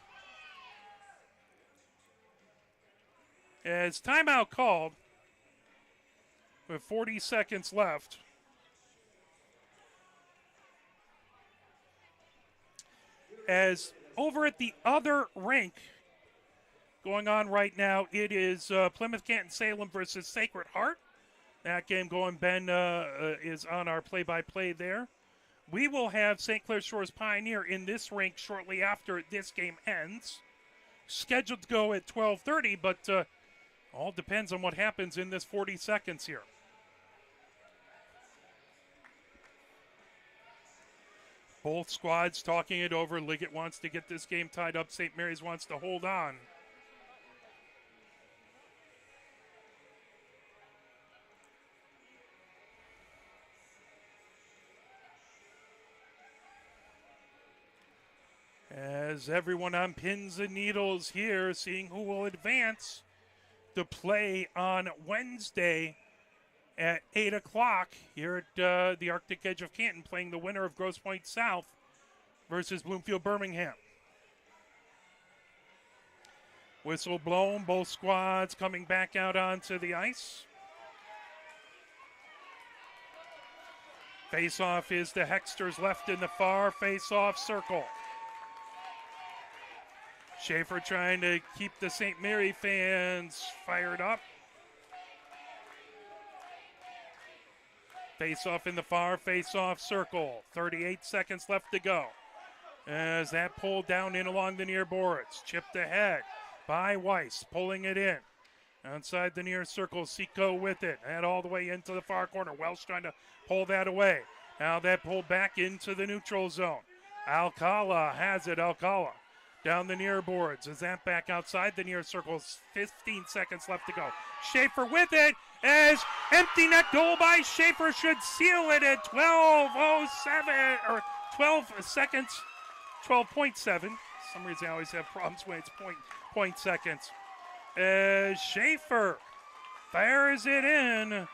As timeout called with 40 seconds left. As over at the other rink going on right now, it is Plymouth Canton Salem versus Sacred Heart. That game going, Ben is on our play-by-play there. We will have St. Clair Shores Pioneer in this rink shortly after this game ends. Scheduled to go at 12:30, but all depends on what happens in this 40 seconds here. Both squads talking it over. Liggett wants to get this game tied up. St. Mary's wants to hold on. As everyone on pins and needles here, seeing who will advance to play on Wednesday at 8 o'clock here at the Arctic Edge of Canton, playing the winner of Grosse Pointe South versus Bloomfield Birmingham. Whistle blown, both squads coming back out onto the ice. Face-off is the Hexters left in the far face-off circle. Schaefer trying to keep the St. Mary fans fired up. Face-off in the far face-off circle. 38 seconds left to go. As that pulled down in along the near boards. Chipped ahead by Weiss, pulling it in. Outside the near circle, Seco with it. And all the way into the far corner. Welsh trying to pull that away. Now that pulled back into the neutral zone. Alcala has it, Alcala. Down the near boards. Is that back outside the near circles? 15 seconds left to go. Schaefer with it as empty net goal by Schaefer should seal it at 12:07 or 12 seconds. 12.7. For some reason I always have problems when it's point seconds. As Schaefer fires it in.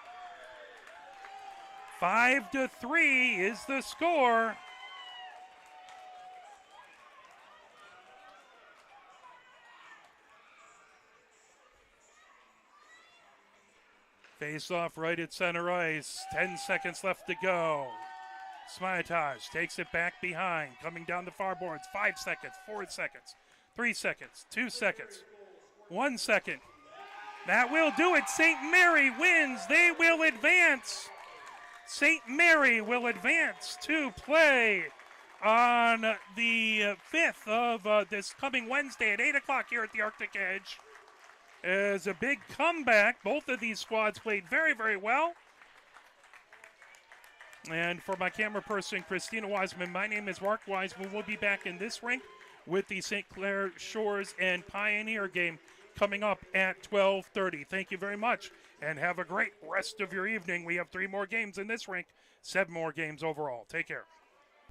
5-3 is the score. Face-off right at center ice. 10 seconds left to go. Smytage takes it back behind. Coming down the far boards. 5 seconds, 4 seconds, 3 seconds, 2 seconds, 1 second. That will do it. St. Mary wins. They will advance. St. Mary will advance to play on the 5th of this coming Wednesday at 8 o'clock here at the Arctic Edge. As a big comeback. Both of these squads played very, very well. And for my camera person, Christina Wiseman, my name is Mark Wiseman. We'll be back in this rink with the St. Clair Shores and Pioneer game coming up at 12:30. Thank you very much, and have a great rest of your evening. We have 3 more games in this rink, 7 more games overall. Take care.